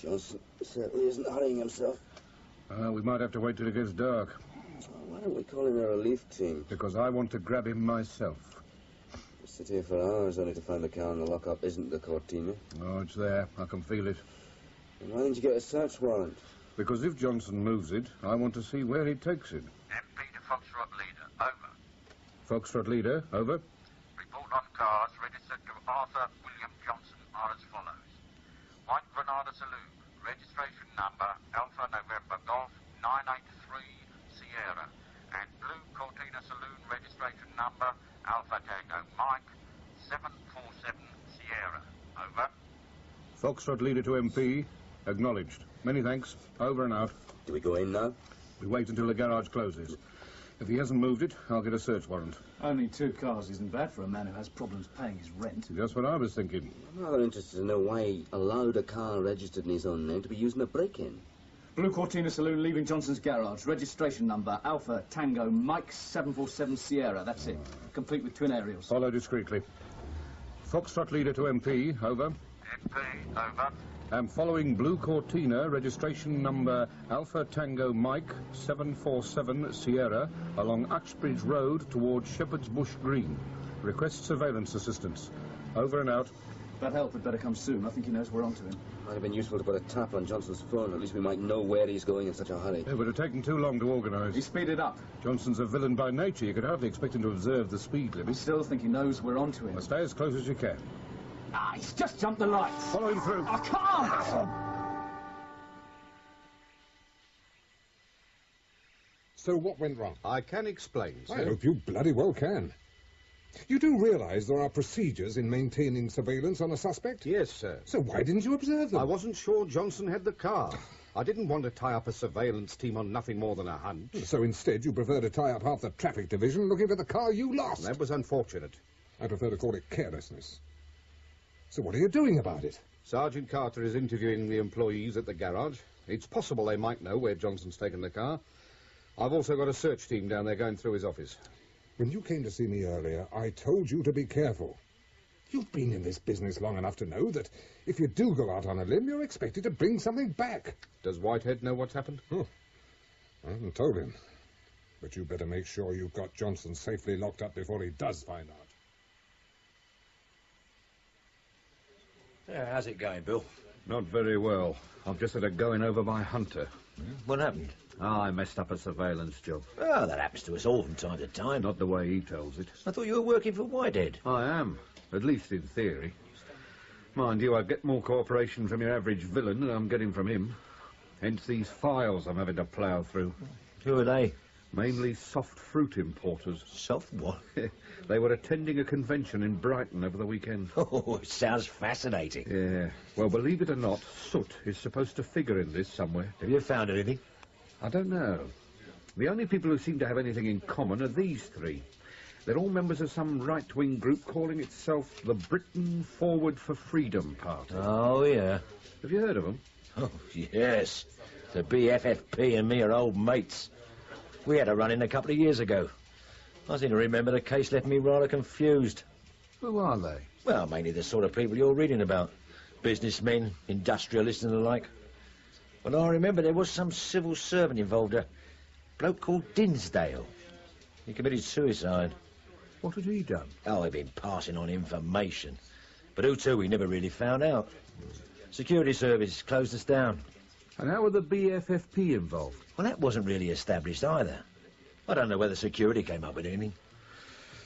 Johnson certainly isn't hurrying himself. We might have to wait till it gets dark. Why don't we call in a relief team? Because I want to grab him myself. We sit here for hours only to find the car in the lockup isn't the Cortina. Oh, it's there. I can feel it. And why didn't you get a search warrant? Because if Johnson moves it, I want to see where he takes it. MP to Foxtrot Leader, over. Foxtrot Leader, over. Report on cars registered to Arthur William Johnson are as follows. White Granada Saloon, registration number Alpha November Golf 983 Sierra, and Blue Cortina Saloon, registration number Alpha Tango Mike 747 Sierra, over. Foxtrot Leader to MP, acknowledged. Many thanks. Over and out. Do we go in now? We wait until the garage closes. If he hasn't moved it, I'll get a search warrant. Only 2 cars isn't bad for a man who has problems paying his rent. Just what I was thinking. I'm rather interested to know why he allowed a car registered in his own name to be used in a break-in. Blue Cortina Saloon leaving Johnson's garage. Registration number Alpha Tango Mike 747 Sierra. That's it. Complete with twin aerials. Follow discreetly. Foxtrot leader to MP, over. MP, over. Am following Blue Cortina, registration number Alpha Tango Mike 747 Sierra, along Uxbridge Road towards Shepherd's Bush Green. Request surveillance assistance. Over and out. That help had better come soon. I think he knows we're onto him. Might have been useful to put a tap on Johnson's phone. At least we might know where he's going in such a hurry. It would have taken too long to organise. He speeded up. Johnson's a villain by nature. You could hardly expect him to observe the speed limit. I still think he knows we're onto him. Well, stay as close as you can. Ah, he's just jumped the lights. Follow him through. I can't! So what went wrong? I can explain, sir. I hope you bloody well can. You do realise there are procedures in maintaining surveillance on a suspect? Yes, sir. So why didn't you observe them? I wasn't sure Johnson had the car. I didn't want to tie up a surveillance team on nothing more than a hunch. So instead you prefer to tie up half the traffic division looking for the car you lost? That was unfortunate. I prefer to call it carelessness. So what are you doing about it? Sergeant Carter is interviewing the employees at the garage. It's possible they might know where Johnson's taken the car. I've also got a search team down there going through his office. When you came to see me earlier, I told you to be careful. You've been in this business long enough to know that if you do go out on a limb, you're expected to bring something back. Does Whitehead know what's happened? Oh, I haven't told him. But you better make sure you've got Johnson safely locked up before he does find out. How's it going, Bill? Not very well. I've just had a going over by Hunter. What happened? I messed up a surveillance job. Oh, that happens to us all from time to time. Not the way he tells it. I thought you were working for Whitehead. I am, at least in theory. Mind you, I get more cooperation from your average villain than I'm getting from him. Hence these files I'm having to plough through. Who are they? Mainly soft fruit importers. Soft what? They were attending a convention in Brighton over the weekend. Oh, it sounds fascinating. Yeah. Well, believe it or not, soot is supposed to figure in this somewhere. Have you found anything? I don't know. The only people who seem to have anything in common are these 3. They're all members of some right-wing group calling itself the Britain Forward for Freedom Party. Oh, yeah. Have you heard of them? Oh, yes. The BFFP and me are old mates. We had a run-in a couple of years ago. I seem to remember the case left me rather confused. Who are they? Well, mainly the sort of people you're reading about. Businessmen, industrialists and the like. Well, I remember there was some civil servant involved, a bloke called Dinsdale. He committed suicide. What had he done? Oh, he'd been passing on information. But who to, we never really found out. Security Service closed us down. And how were the BFFP involved? Well, that wasn't really established either. I don't know whether security came up with anything.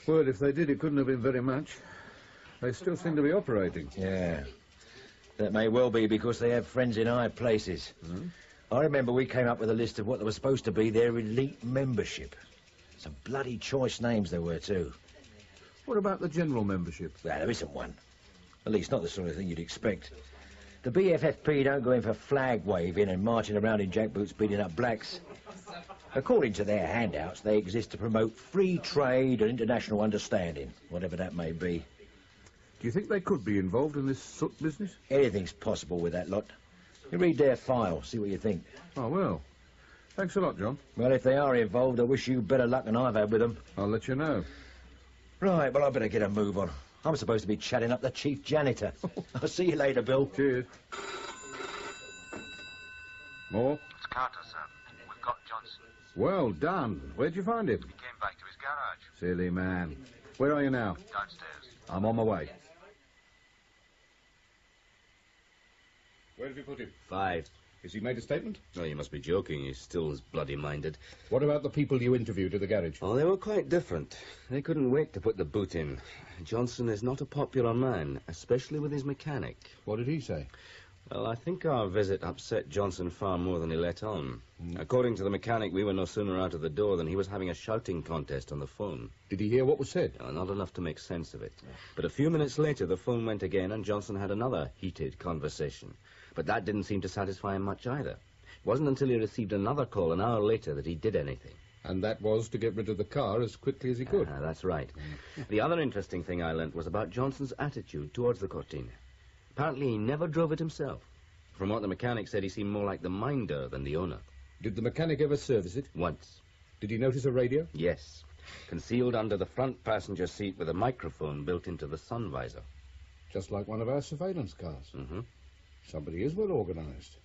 Well, if they did, it couldn't have been very much. They still seem to be operating. Yeah. That may well be because they have friends in high places. I remember we came up with a list of what was supposed to be their elite membership. Some bloody choice names there were, too. What about the general membership? Well, there isn't one. At least not the sort of thing you'd expect. The BFFP don't go in for flag waving and marching around in jackboots beating up blacks. According to their handouts, they exist to promote free trade and international understanding, whatever that may be. Do you think they could be involved in this soot business? Anything's possible with that lot. You read their file, see what you think. Oh, well. Thanks a lot, John. Well, if they are involved, I wish you better luck than I've had with them. I'll let you know. Right, well, I better get a move on. I'm supposed to be chatting up the chief janitor. I'll see you later, Bill. Cheers. More? It's Carter, sir. We've got Johnson. Well done. Where'd you find him? He came back to his garage. Silly man. Where are you now? Downstairs. I'm on my way. Where have you put him? 5. Has he made a statement? Oh, you must be joking. He's still as bloody-minded. What about the people you interviewed at the garage? Oh, they were quite different. They couldn't wait to put the boot in. Johnson is not a popular man, especially with his mechanic. What did he say? Well, I think our visit upset Johnson far more than he let on. According to the mechanic, we were no sooner out of the door than he was having a shouting contest on the phone. Did he hear what was said? Not enough to make sense of it. But a few minutes later, the phone went again, and Johnson had another heated conversation. But that didn't seem to satisfy him much either. It wasn't until he received another call an hour later that he did anything. And that was to get rid of the car as quickly as he could. That's right. The other interesting thing I learnt was about Johnson's attitude towards the Cortina. Apparently he never drove it himself. From what the mechanic said, he seemed more like the minder than the owner. Did the mechanic ever service it? Once. Did he notice a radio? Yes. Concealed under the front passenger seat with a microphone built into the sun visor. Just like one of our surveillance cars. Mm-hmm. Somebody is well organised.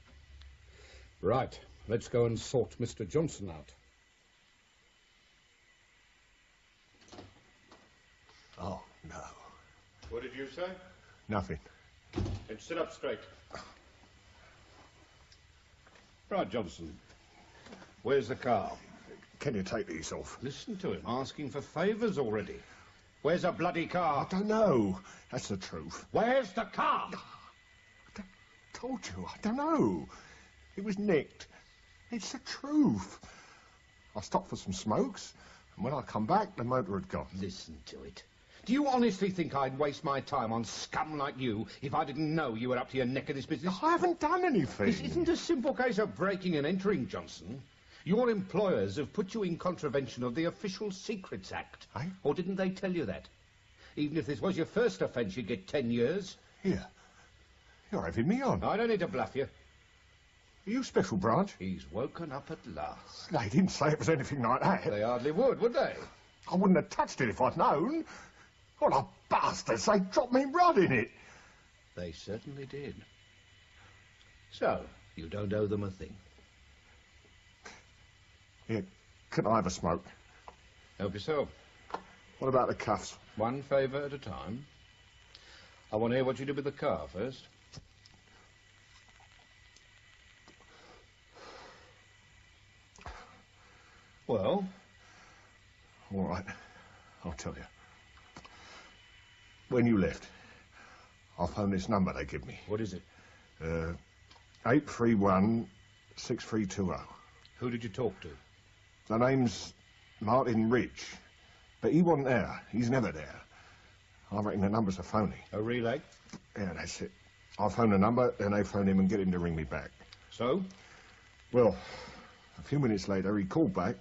Right. Let's go and sort Mr. Johnson out. Oh, no. What did you say? Nothing. Then sit up straight. Right, Johnson. Where's the car? Can you take these off? Listen to him, asking for favours already. Where's the bloody car? I don't know. That's the truth. Where's the car? Told you, I don't know. It was nicked. It's the truth. I stopped for some smokes, and when I come back, the motor had gone. Listen to it. Do you honestly think I'd waste my time on scum like you if I didn't know you were up to your neck in this business? I haven't done anything. This isn't a simple case of breaking and entering, Johnson. Your employers have put you in contravention of the Official Secrets Act. Eh? Or didn't they tell you that? Even if this was your first offence, you'd get 10 years. Here. You're having me on. I don't need to bluff you. Are you special branch? He's woken up at last. They didn't say it was anything like that. They hardly would they? I wouldn't have touched it if I'd known. What a bastards, they dropped me rod in it. They certainly did. So, you don't owe them a thing. Here, can I have a smoke? Help yourself. What about the cuffs? One favour at a time. I want to hear what you did with the car first. Well? All right, I'll tell you. When you left, I phoned this number they give me. What is it? 831-6320. Who did you talk to? The name's Martin Ridge, but he wasn't there. He's never there. I reckon the number's a phony. A relay? Yeah, that's it. I phone the number, then they phone him and get him to ring me back. So? Well, a few minutes later, he called back,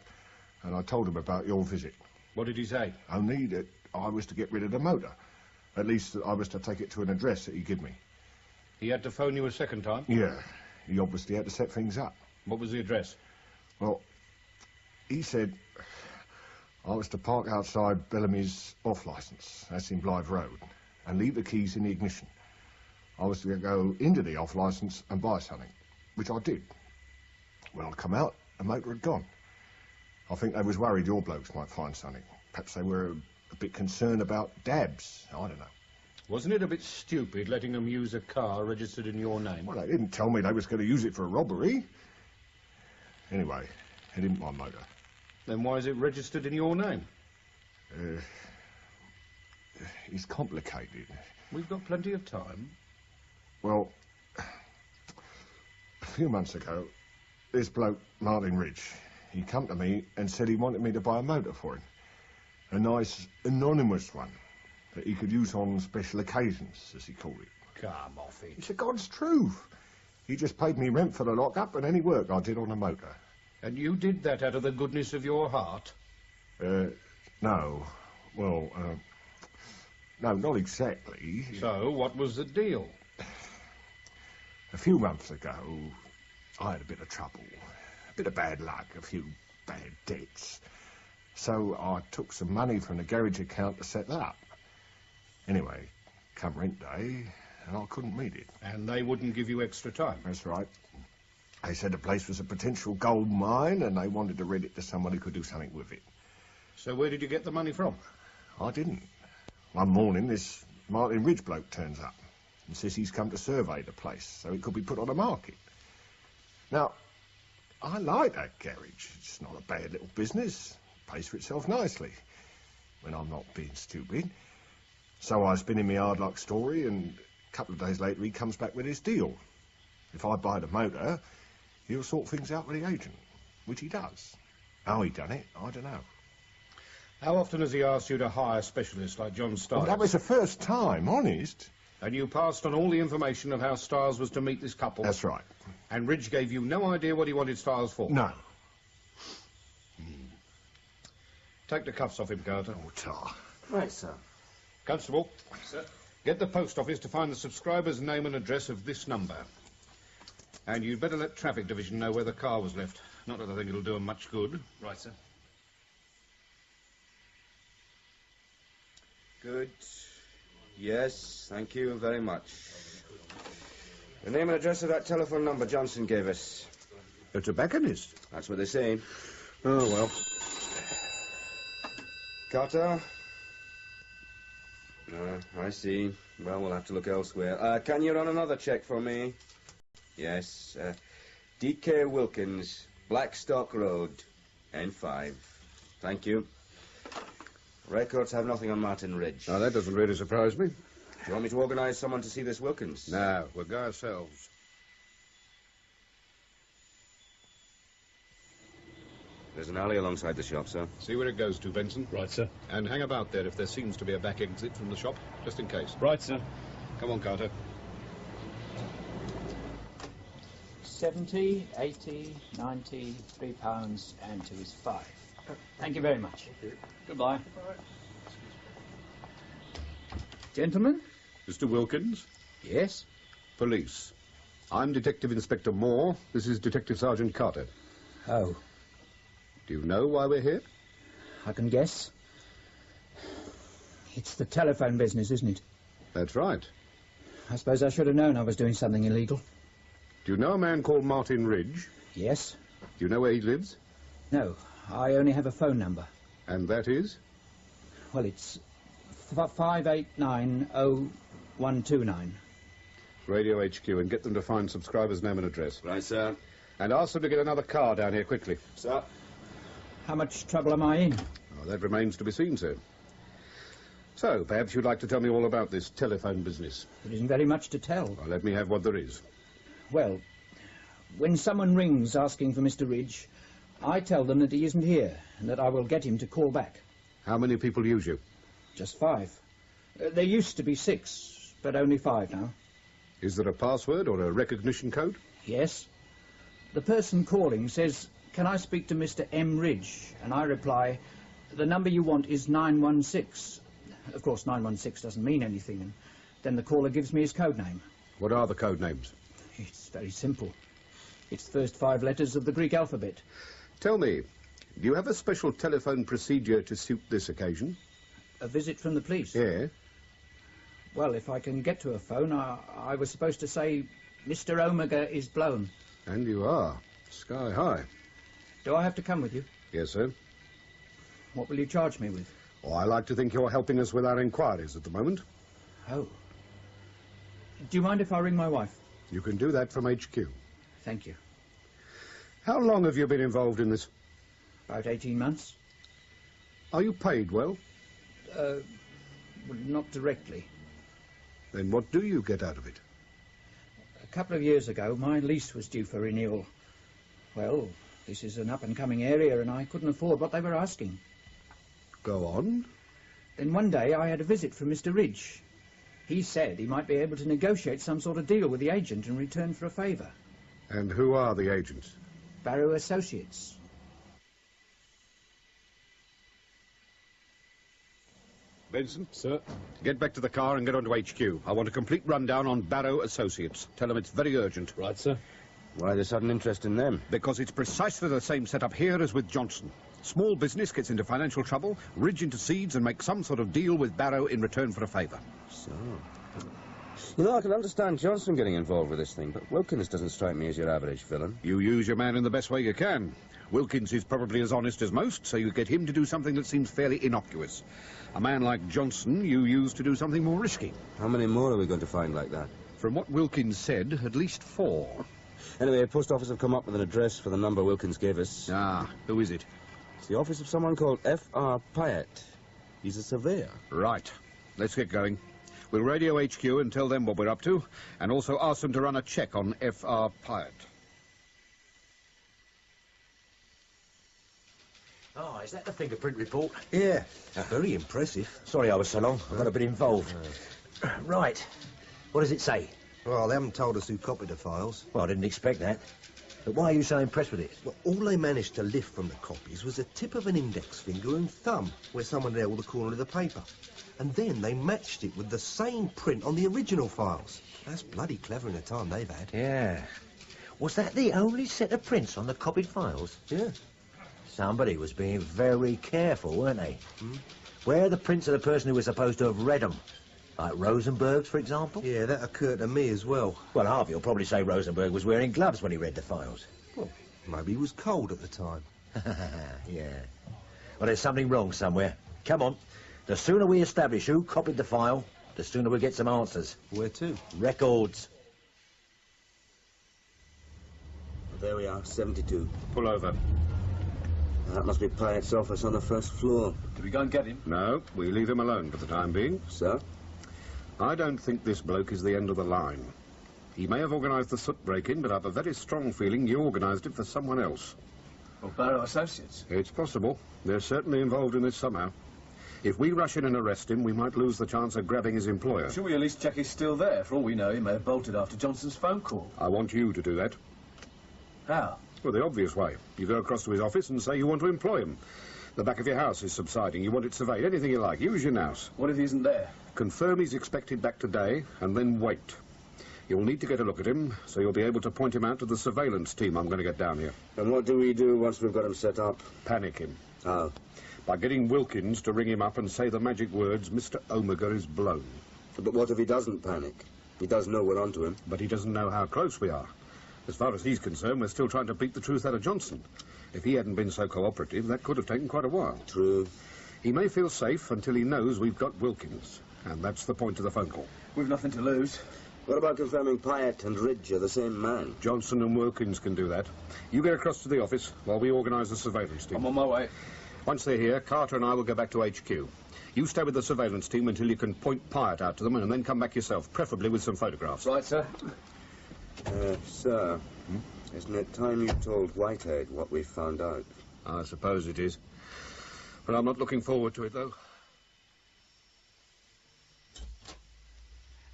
and I told him about your visit. What did he say? Only that I was to get rid of the motor. At least that I was to take it to an address that he give me. He had to phone you a second time? Yeah, he obviously had to set things up. What was the address? Well, he said I was to park outside Bellamy's off-licence, that's in Blythe Road, and leave the keys in the ignition. I was to go into the off-licence and buy something, which I did. When I come out, the motor had gone. I think they was worried your blokes might find something. Perhaps they were a bit concerned about dabs. I don't know. Wasn't it a bit stupid letting them use a car registered in your name? Well, they didn't tell me they was going to use it for a robbery. Anyway, it isn't my motor. Then why is it registered in your name? It's complicated. We've got plenty of time. Well, a few months ago, this bloke, Martin Ridge, he come to me and said he wanted me to buy a motor for him. A nice, anonymous one that he could use on special occasions, as he called it. Come off it. It's the God's truth. He just paid me rent for the lock-up and any work I did on the motor. And you did that out of the goodness of your heart? No. Well, no, not exactly. So, what was the deal? A few months ago, I had a bit of trouble. A bit of bad luck, a few bad debts. So I took some money from the garage account to set that up. Anyway, come rent day, and I couldn't meet it. And they wouldn't give you extra time? That's right. They said the place was a potential gold mine, and they wanted to rent it to someone who could do something with it. So where did you get the money from? I didn't. One morning, this Martin Ridge bloke turns up and says he's come to survey the place so it could be put on the market. Now, I like that garage. It's not a bad little business. Pays for itself nicely, when I'm not being stupid. So I spin him my hard luck story, and a couple of days later he comes back with his deal. If I buy the motor, he'll sort things out with the agent, which he does. How he done it, I don't know. How often has he asked you to hire specialists like John Stiles? Well, that was the first time, honest. And you passed on all the information of how Stiles was to meet this couple? That's right. And Ridge gave you no idea what he wanted Stiles for? No. Take the cuffs off him, Carter. Oh, tar. Right, sir. Constable. Sir. Get the post office to find the subscriber's name and address of this number. And you'd better let Traffic Division know where the car was left. Not that I think it'll do them much good. Right, sir. Good. Yes, thank you very much. The name and address of that telephone number Johnson gave us. A tobacconist? That's what they say. Oh, well. Carter? I see. Well, we'll have to look elsewhere. Can you run another check for me? Yes. D.K. Wilkins, Blackstock Road, N5. Thank you. Records have nothing on Martin Ridge. Now, that doesn't really surprise me. Do you want me to organise someone to see this Wilkins? No, we'll go ourselves. There's an alley alongside the shop, sir. See where it goes to, Benson. Right, sir. And hang about there if there seems to be a back exit from the shop, just in case. Right, sir. Come on, Carter. 70, 80, 90, £3 and 2 is 5. Thank you very much. Goodbye. Gentlemen? Mr. Wilkins? Yes? Police. I'm Detective Inspector Moore. This is Detective Sergeant Carter. Oh. Do you know why we're here? I can guess. It's the telephone business, isn't it? That's right. I suppose I should have known I was doing something illegal. Do you know a man called Martin Ridge? Yes. Do you know where he lives? No, I only have a phone number. And that is? Well, it's 5890129. Radio HQ, and get them to find subscriber's name and address. Right, sir. And ask them to get another car down here quickly. Sir. How much trouble am I in? Oh, that remains to be seen, sir. So, perhaps you'd like to tell me all about this telephone business. There isn't very much to tell. Well, let me have what there is. Well, when someone rings asking for Mr. Ridge, I tell them that he isn't here and that I will get him to call back. How many people use you? Just 5. There used to be 6, but only 5 now. Is there a password or a recognition code? Yes. The person calling says, "Can I speak to Mr. M. Ridge?" And I reply, "The number you want is 916. Of course, 916 doesn't mean anything, and then the caller gives me his code name. What are the code names? It's very simple. It's the first 5 letters of the Greek alphabet. Tell me, do you have a special telephone procedure to suit this occasion? A visit from the police? Yeah. Well, if I can get to a phone, I was supposed to say, "Mr. Omega is blown." And you are. Sky high. Do I have to come with you? Yes, sir. What will you charge me with? Oh, I like to think you're helping us with our inquiries at the moment. Oh. Do you mind if I ring my wife? You can do that from HQ. Thank you. How long have you been involved in this? About 18 months. Are you paid well? Well, not directly. Then what do you get out of it? A couple of years ago, my lease was due for renewal. Well, this is an up-and-coming area, and I couldn't afford what they were asking. Go on. Then one day I had a visit from Mr. Ridge. He said he might be able to negotiate some sort of deal with the agent in return for a favour. And who are the agents? Barrow Associates. Benson? Sir? Get back to the car and get onto HQ. I want a complete rundown on Barrow Associates. Tell them it's very urgent. Right, sir. Why the sudden interest in them? Because it's precisely the same setup here as with Johnson. Small business gets into financial trouble, Ridge intercedes and makes some sort of deal with Barrow in return for a favour. So... You know, I can understand Johnson getting involved with this thing, but Wilkins doesn't strike me as your average villain. You use your man in the best way you can. Wilkins is probably as honest as most, so you get him to do something that seems fairly innocuous. A man like Johnson you use to do something more risky. How many more are we going to find like that? From what Wilkins said, at least 4. Anyway, the post office have come up with an address for the number Wilkins gave us. Ah, who is it? It's the office of someone called F.R. Pyatt. He's a surveyor. Right. Let's get going. We'll radio HQ and tell them what we're up to, and also ask them to run a check on F.R. Pyatt. Oh, is that the fingerprint report? Yeah. Very impressive. Sorry I was so long. I got a bit involved. Right. What does it say? Well, they haven't told us who copied the files. Well, I didn't expect that. But why are you so impressed with it? Well, all they managed to lift from the copies was the tip of an index finger and thumb, where someone held the corner of the paper. And then they matched it with the same print on the original files. That's bloody clever in the time they've had. Yeah. Was that the only set of prints on the copied files? Yeah. Somebody was being very careful, weren't they? Where are the prints of the person who was supposed to have read them? Like Rosenberg's, for example? Yeah, that occurred to me as well. Well, Harvey will probably say Rosenberg was wearing gloves when he read the files. Well, maybe he was cold at the time. Yeah. Well, there's something wrong somewhere. Come on. The sooner we establish who copied the file, the sooner we get some answers. Where to? Records. There we are, 72. Pull over. That must be Pyatt's office on the first floor. Do we go and get him? No, we leave him alone for the time being. So? I don't think this bloke is the end of the line. He may have organised the soot break-in, but I've a very strong feeling you organised it for someone else. Or Barrow Associates? It's possible. They're certainly involved in this somehow. If we rush in and arrest him, we might lose the chance of grabbing his employer. Should we at least check he's still there? For all we know, he may have bolted after Johnson's phone call. I want you to do that. How? Well, the obvious way. You go across to his office and say you want to employ him. The back of your house is subsiding. You want it surveyed. Anything you like. Use your nous. What if he isn't there? Confirm he's expected back today, and then wait. You'll need to get a look at him, so you'll be able to point him out to the surveillance team I'm going to get down here. And what do we do once we've got him set up? Panic him. How? By getting Wilkins to ring him up and say the magic words, Mr. Omega is blown. But what if he doesn't panic? He does know we're onto him. But he doesn't know how close we are. As far as he's concerned, we're still trying to beat the truth out of Johnson. If he hadn't been so cooperative, that could have taken quite a while. True. He may feel safe until he knows we've got Wilkins. And that's the point of the phone call. We've nothing to lose. What about confirming Pyatt and Ridge are the same man? Johnson and Wilkins can do that. You get across to the office while we organise the surveillance team. I'm on my way. Once they're here, Carter and I will go back to HQ. You stay with the surveillance team until you can point Pyatt out to them and then come back yourself, preferably with some photographs. Right, sir. Sir, isn't it time you told Whitehead what we found out? I suppose it is. But I'm not looking forward to it, though.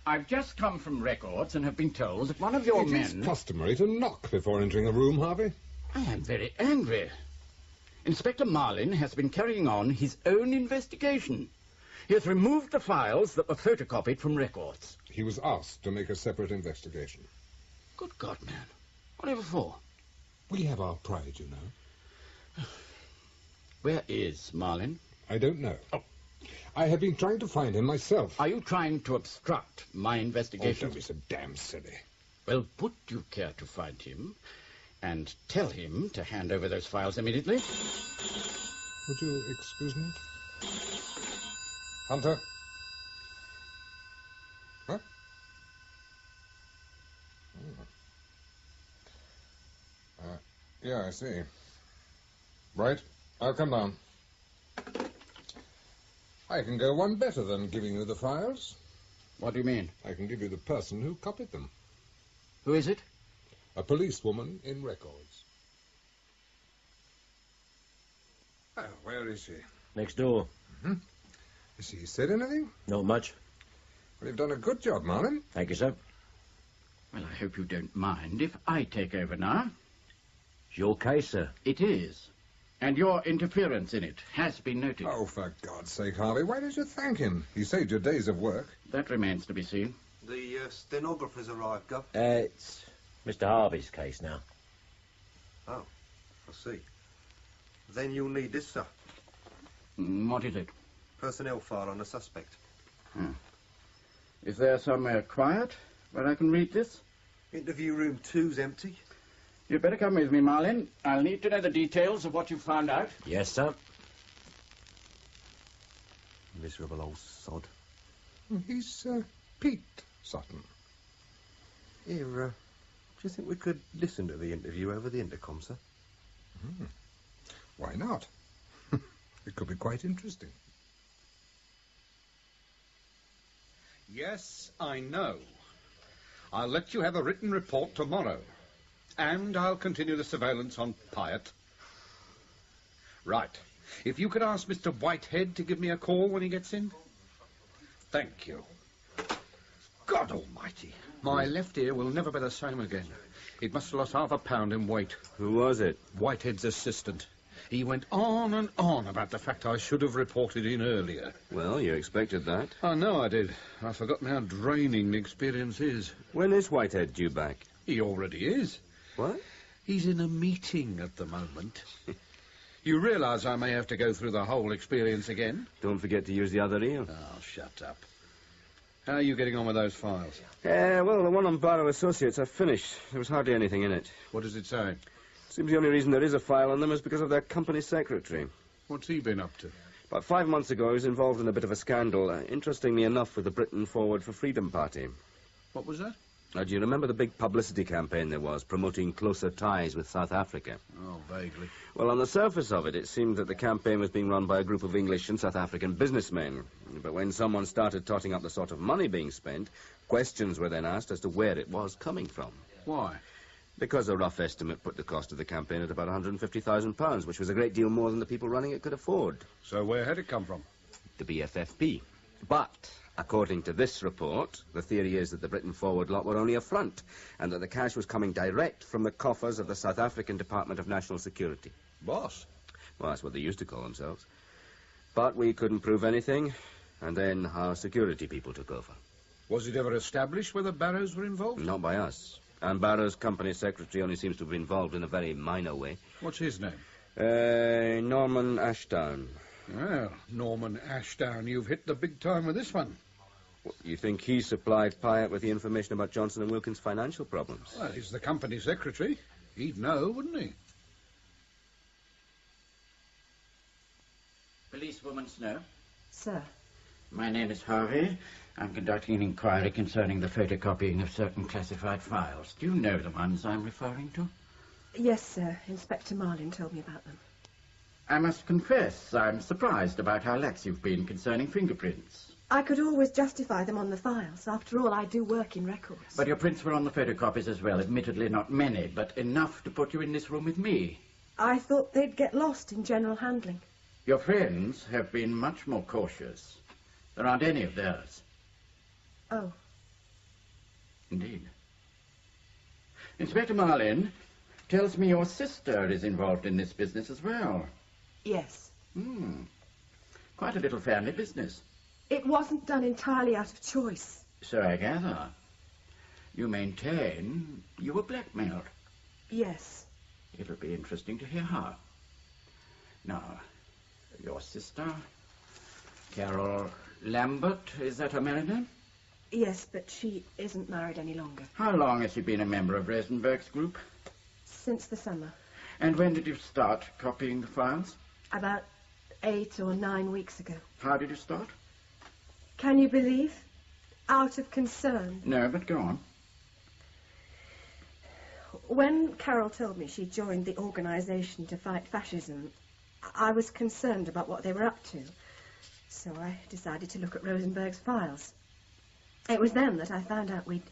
I've just come from records and have been told that one of your men... It is customary to knock before entering a room, Harvey. I am very angry. Inspector Marlin has been carrying on his own investigation. He has removed the files that were photocopied from records. He was asked to make a separate investigation. Good God, man. Whatever for? We have our pride, you know. Where is Marlin? I don't know. Oh. I have been trying to find him myself. Are you trying to obstruct my investigation? Oh, don't be so damn silly. Well, would you care to find him and tell him to hand over those files immediately? Would you excuse me? Hunter? Huh? Yeah, I see. Right, I'll come down. I can go one better than giving you the files. What do you mean? I can give you the person who copied them. Who is it? A policewoman in records. Oh, where is she? Next door. Mm-hmm. Has she said anything? Not much. Well, you've done a good job, Marlin. Thank you, sir. Well, I hope you don't mind if I take over now. It's your case, sir. It is. And your interference in it has been noted. Oh, for God's sake, Harvey, why did you thank him? He saved your days of work. That remains to be seen. The stenographer's arrived, Gov. It's Mr. Harvey's case now. Oh, I see. Then you'll need this, sir. What is it? Personnel file on the suspect. Is there somewhere quiet where I can read this? Interview room 2's empty. You'd better come with me, Marlin. I'll need to know the details of what you found out. Yes, sir. Miserable old sod. He's, Pete Sutton. Here, do you think we could listen to the interview over the intercom, sir? Why not? It could be quite interesting. Yes, I know. I'll let you have a written report tomorrow. And I'll continue the surveillance on Pyatt. Right. If you could ask Mr. Whitehead to give me a call when he gets in. Thank you. God almighty. My left ear will never be the same again. He'd must have lost half a pound in weight. Who was it? Whitehead's assistant. He went on and on about the fact I should have reported in earlier. Well, you expected that. I know I did. I've forgotten how draining the experience is. When is Whitehead due back? He already is. What? He's in a meeting at the moment. You realise I may have to go through the whole experience again? Don't forget to use the other ear. Oh, shut up. How are you getting on with those files? Well, the one on Barrow Associates I've finished. There was hardly anything in it. What does it say? Seems the only reason there is a file on them is because of their company secretary. What's he been up to? About 5 months ago, he was involved in a bit of a scandal, interestingly enough, with the Britain Forward for Freedom Party. What was that? Now, do you remember the big publicity campaign there was, promoting closer ties with South Africa? Oh, vaguely. Well, on the surface of it, it seemed that the campaign was being run by a group of English and South African businessmen. But when someone started totting up the sort of money being spent, questions were then asked as to where it was coming from. Why? Because a rough estimate put the cost of the campaign at about £150,000, which was a great deal more than the people running it could afford. So where had it come from? The BFFP. But, according to this report, the theory is that the Britain Forward lot were only a front, and that the cash was coming direct from the coffers of the South African Department of National Security. Boss? Well, that's what they used to call themselves. But we couldn't prove anything, and then our security people took over. Was it ever established whether Barrows were involved? Not by us. And Barrow's company secretary only seems to have been involved in a very minor way. What's his name? Norman Ashdown. Well, Norman Ashdown, you've hit the big time with this one. What, you think he supplied Pyatt with the information about Johnson & Wilkins' financial problems? Well, he's the company secretary. He'd know, wouldn't he? Policewoman Snow. Sir. My name is Harvey. I'm conducting an inquiry concerning the photocopying of certain classified files. Do you know the ones I'm referring to? Yes, sir. Inspector Marlin told me about them. I must confess I'm surprised about how lax you've been concerning fingerprints. I could always justify them on the files. After all, I do work in records. But your prints were on the photocopies as well. Admittedly not many, but enough to put you in this room with me. I thought they'd get lost in general handling. Your friends have been much more cautious. There aren't any of theirs. Oh. Indeed. Inspector Marlin tells me your sister is involved in this business as well. Yes. Quite a little family business. It wasn't done entirely out of choice. So I gather. You maintain you were blackmailed. Yes. It'll be interesting to hear how. Now, your sister, Carol Lambert, is that her married name? Yes, but she isn't married any longer. How long has she been a member of Rosenberg's group? Since the summer. And when did you start copying the files? About 8 or 9 weeks ago. How did you start? Can you believe? Out of concern. No, but go on. When Carol told me she joined the organisation to fight fascism, I was concerned about what they were up to. So I decided to look at Rosenberg's files. It was then that I found out we'd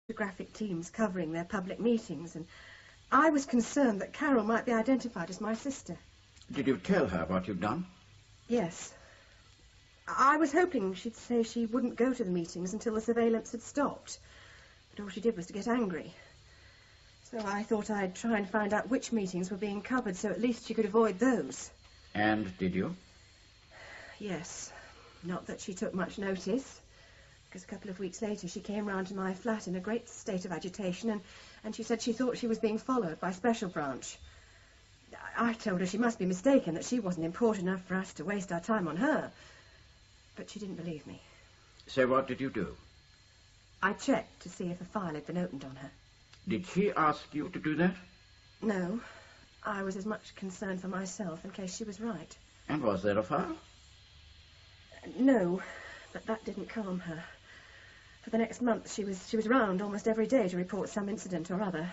photographic teams covering their public meetings, and I was concerned that Carol might be identified as my sister. Did you tell her what you'd done? Yes. I was hoping she'd say she wouldn't go to the meetings until the surveillance had stopped. But all she did was to get angry. So I thought I'd try and find out which meetings were being covered, so at least she could avoid those. And did you? Yes. Not that she took much notice, because a couple of weeks later she came round to my flat in a great state of agitation, and she said she thought she was being followed by Special Branch. I told her she must be mistaken, that she wasn't important enough for us to waste our time on her. But she didn't believe me. So what did you do? I checked to see if a file had been opened on her. Did she ask you to do that? No. I was as much concerned for myself in case she was right. And was there a file? No, but that didn't calm her. For the next month she was round almost every day to report some incident or other.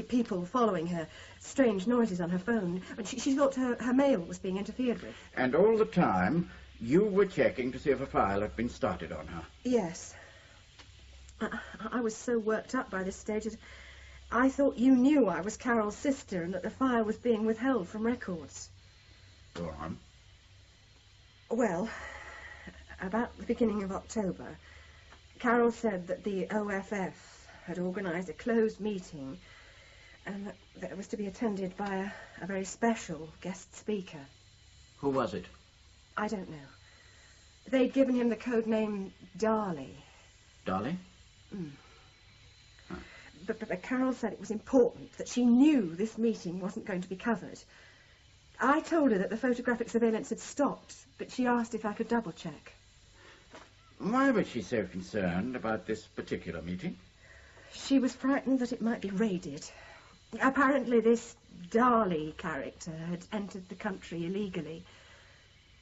People following her, strange noises on her phone. And she thought her mail was being interfered with. And all the time you were checking to see if a file had been started on her? Yes. I was so worked up by this stage that I thought you knew I was Carol's sister and that the file was being withheld from records. Go on. Well, about the beginning of October, Carol said that the OFF had organised a closed meeting and that it was to be attended by a very special guest speaker. Who was it? I don't know. They'd given him the code name Darley. Darley? Mm. Huh. But Carol said it was important, that she knew this meeting wasn't going to be covered. I told her that the photographic surveillance had stopped, but she asked if I could double-check. Why was she so concerned about this particular meeting? She was frightened that it might be raided. Apparently this Darley character had entered the country illegally,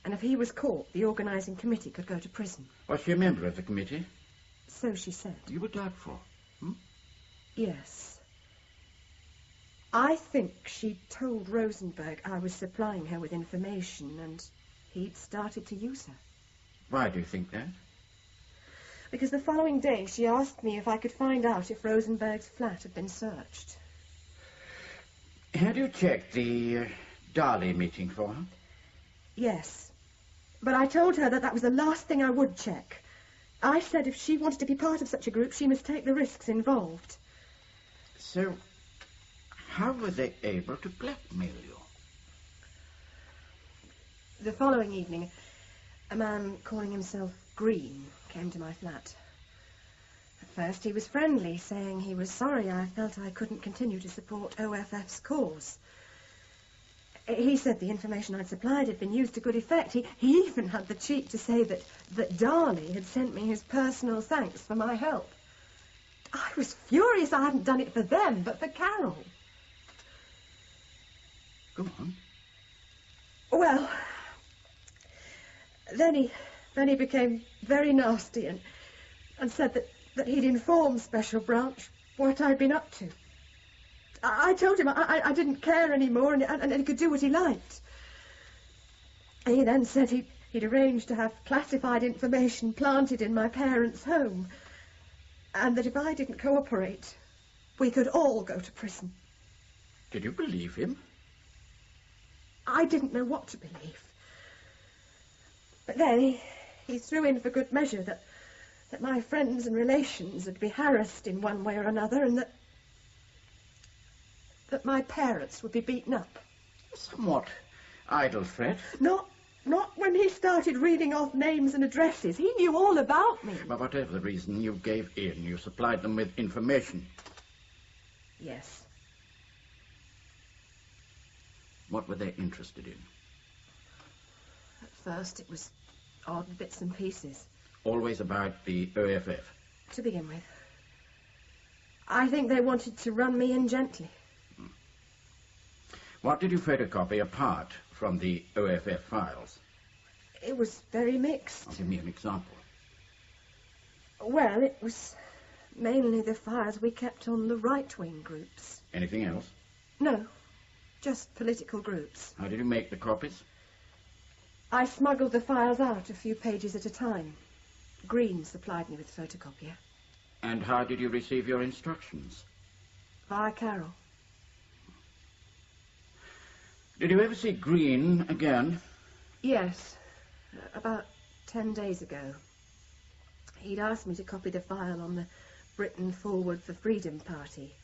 and if he was caught, the organising committee could go to prison. Was she a member of the committee? So she said. You were doubtful? Yes. I think she told Rosenberg I was supplying her with information, and he'd started to use her. Why do you think that? Because the following day she asked me if I could find out if Rosenberg's flat had been searched. Had you checked the Darley meeting for her? Yes. But I told her that was the last thing I would check. I said if she wanted to be part of such a group, she must take the risks involved. So, how were they able to blackmail you? The following evening, a man calling himself Green came to my flat. At first he was friendly, saying he was sorry I felt I couldn't continue to support OFF's cause. He said the information I'd supplied had been used to good effect. He even had the cheek to say that Darley had sent me his personal thanks for my help. I was furious I hadn't done it for them, but for Carol. Go on. Well, then he became very nasty and said that he'd informed Special Branch what I'd been up to. I told him I didn't care anymore and he could do what he liked. He then said he'd arranged to have classified information planted in my parents' home, and that if I didn't cooperate, we could all go to prison. Did you believe him? I didn't know what to believe. But then he threw in for good measure that my friends and relations would be harassed in one way or another, and that my parents would be beaten up. Somewhat idle threat. Not when he started reading off names and addresses. He knew all about me. But whatever the reason, you gave in. You supplied them with information. Yes. What were they interested in? At first it was odd bits and pieces. Always about the OFF? To begin with. I think they wanted to run me in gently. What did you photocopy apart from the OFF files? It was very mixed. Give me an example. Well, it was mainly the files we kept on the right-wing groups. Anything else? No, just political groups. How did you make the copies? I smuggled the files out a few pages at a time. Green supplied me with a photocopier. And how did you receive your instructions? Via Carol. Did you ever see Green again? Yes, about 10 days ago. He'd asked me to copy the file on the Britain Forward for Freedom party.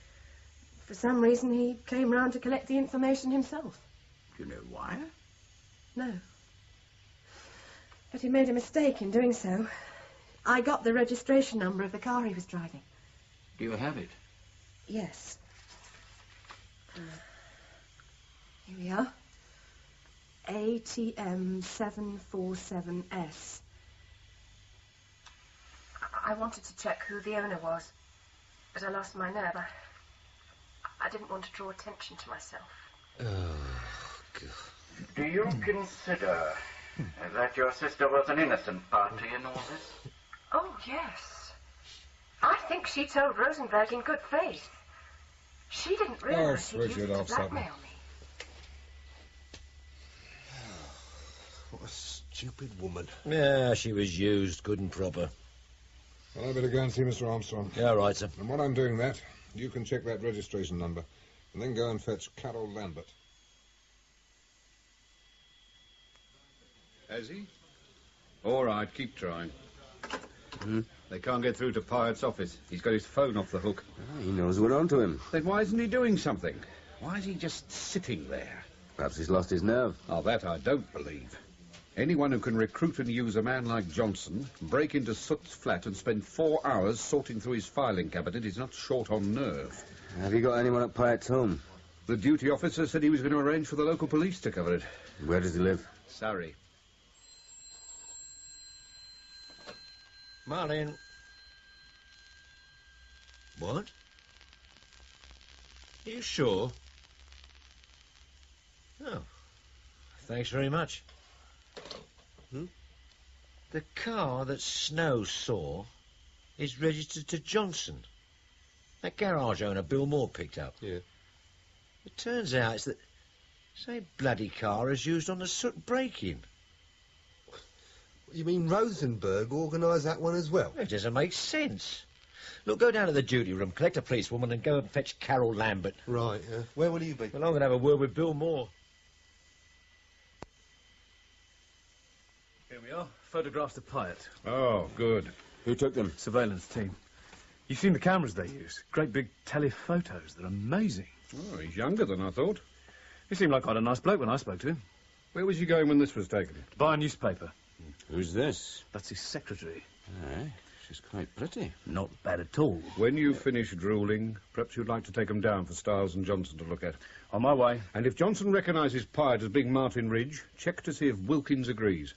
For some reason, he came round to collect the information himself. Do you know why? No. But he made a mistake in doing so. I got the registration number of the car he was driving. Do you have it? Yes. Here we are. ATM 747S. I wanted to check who the owner was, but I lost my nerve. I didn't want to draw attention to myself. Oh, God. Do you consider that your sister was an innocent party in all this? Oh, yes. I think she told Rosenberg in good faith. She didn't realize he'd used it to blackmail me. What a stupid woman. Yeah, she was used good and proper. Well, I better go and see Mr. Armstrong. Yeah, right, sir. And while I'm doing that, you can check that registration number, and then go and fetch Carol Lambert. Has he? All right, keep trying. They can't get through to Pyatt's office. He's got his phone off the hook. Oh, he knows we're on to him. Then why isn't he doing something? Why is he just sitting there? Perhaps he's lost his nerve. Oh, that I don't believe. Anyone who can recruit and use a man like Johnson, break into Soot's flat and spend 4 hours sorting through his filing cabinet is not short on nerve. Have you got anyone at Pyatt's home? The duty officer said he was going to arrange for the local police to cover it. Where does he live? Surrey. Martin. What? Are you sure? Oh, thanks very much. The car that Snow saw is registered to Johnson. That garage owner Bill Moore picked up. Yeah. It turns out it's the same bloody car as used on the Soot break-in. You mean Rosenberg organised that one as well? It doesn't make sense. Look, go down to the duty room, collect a policewoman and go and fetch Carol Lambert. Right, where will you be? Well, I'm going to have a word with Bill Moore. Here we are. Photographs of Pyatt. Oh, good. Who took them? Surveillance team. You've seen the cameras they use. Great big telephotos. They're amazing. Oh, he's younger than I thought. He seemed like quite a nice bloke when I spoke to him. Where was he going when this was taken? To buy a newspaper. Who's this? That's his secretary. Aye, she's quite pretty. Not bad at all. When you finish drooling, perhaps you'd like to take them down for Stiles and Johnson to look at. On my way. And if Johnson recognises Pyatt as being Martin Ridge, check to see if Wilkins agrees.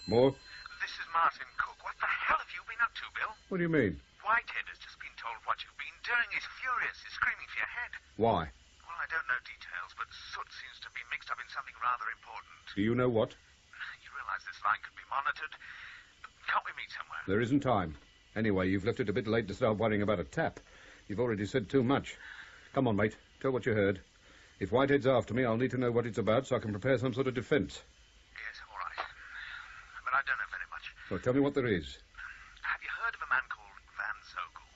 More? This is Martin Cook. What the hell have you been up to, Bill? What do you mean? Whitehead has just been told what you've been doing. He's furious. He's screaming for your head. Why? Well, I don't know details, but Soot seems to be mixed up in something rather important. Do you know what? You realise this line could be monitored. Can't we meet somewhere? There isn't time. Anyway, you've left it a bit late to start worrying about a tap. You've already said too much. Come on, mate. Tell what you heard. If Whitehead's after me, I'll need to know what it's about so I can prepare some sort of defence. Yes, all right. But I don't know very much. Well, tell me what there is. Have you heard of a man called Van Zogel?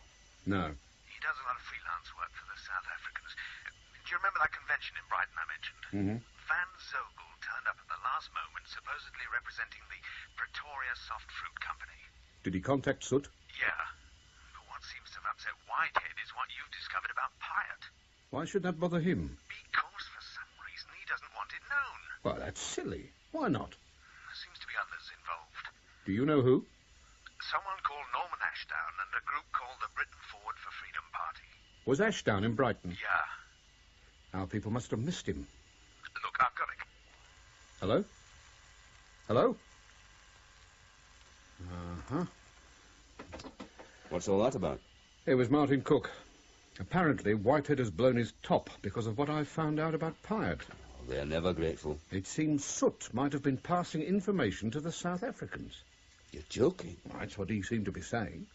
No. He does a lot of freelance work for the South Africans. Do you remember that convention in Brighton I mentioned? Mm-hmm. Van Zogel turned up at the last moment, supposedly representing the Pretoria Soft Fruit Company. Did he contact Soot? Yeah. But what seems to have upset Whitehead is what you've discovered about Pyatt. Why should that bother him? Because for some reason he doesn't want it known. Well, that's silly. Why not? There seems to be others involved. Do you know who? Someone called Norman Ashdown and a group called the Britain Forward for Freedom Party. Was Ashdown in Brighton? Yeah. Our people must have missed him. Look, I've got it. Hello? Hello? Uh-huh. What's all that about? It was Martin Cook. Apparently, Whitehead has blown his top because of what I've found out about Pyatt. They're never grateful. It seems Soot might have been passing information to the South Africans. You're joking? That's what he seemed to be saying.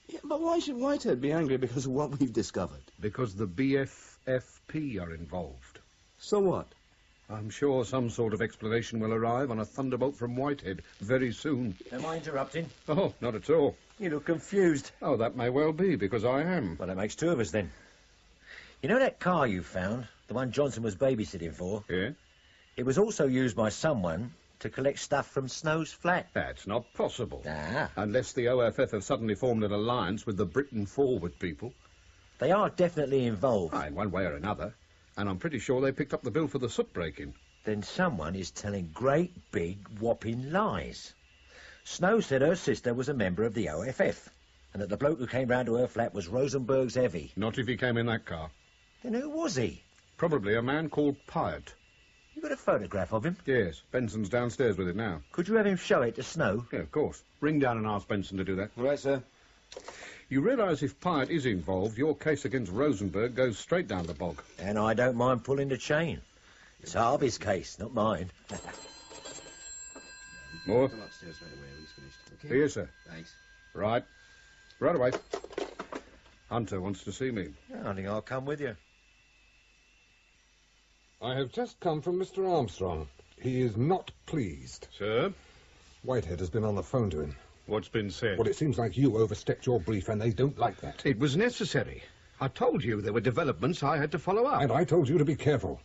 Yeah, but why should Whitehead be angry because of what we've discovered? Because the BFFP are involved. So what? I'm sure some sort of explanation will arrive on a thunderbolt from Whitehead very soon. Am I interrupting? Oh, not at all. You look confused. Oh, that may well be, because I am. Well, that makes two of us, then. You know that car you found? The one Johnson was babysitting for? Yeah? It was also used by someone to collect stuff from Snow's flat. That's not possible. Ah. Unless the OFF have suddenly formed an alliance with the Britain Forward people. They are definitely involved. In one way or another. And I'm pretty sure they picked up the bill for the soot break-in. Then someone is telling great, big, whopping lies. Snow said her sister was a member of the OFF, and that the bloke who came round to her flat was Rosenberg's heavy. Not if he came in that car. Then who was he? Probably a man called Pyatt. You got a photograph of him? Yes, Benson's downstairs with it now. Could you have him show it to Snow? Yeah, of course. Ring down and ask Benson to do that. All right, sir. You realise if Pyatt is involved, your case against Rosenberg goes straight down the bog. And I don't mind pulling the chain. It's Harvey's case, not mine. More? Come upstairs right away when he's finished. Okay? Here, sir. Thanks. Right. Right away. Hunter wants to see me. I think I'll come with you. I have just come from Mr. Armstrong. He is not pleased. Sir? Whitehead has been on the phone to him. What's been said? Well, it seems like you overstepped your brief, and they don't like that. It was necessary. I told you there were developments I had to follow up. And I told you to be careful.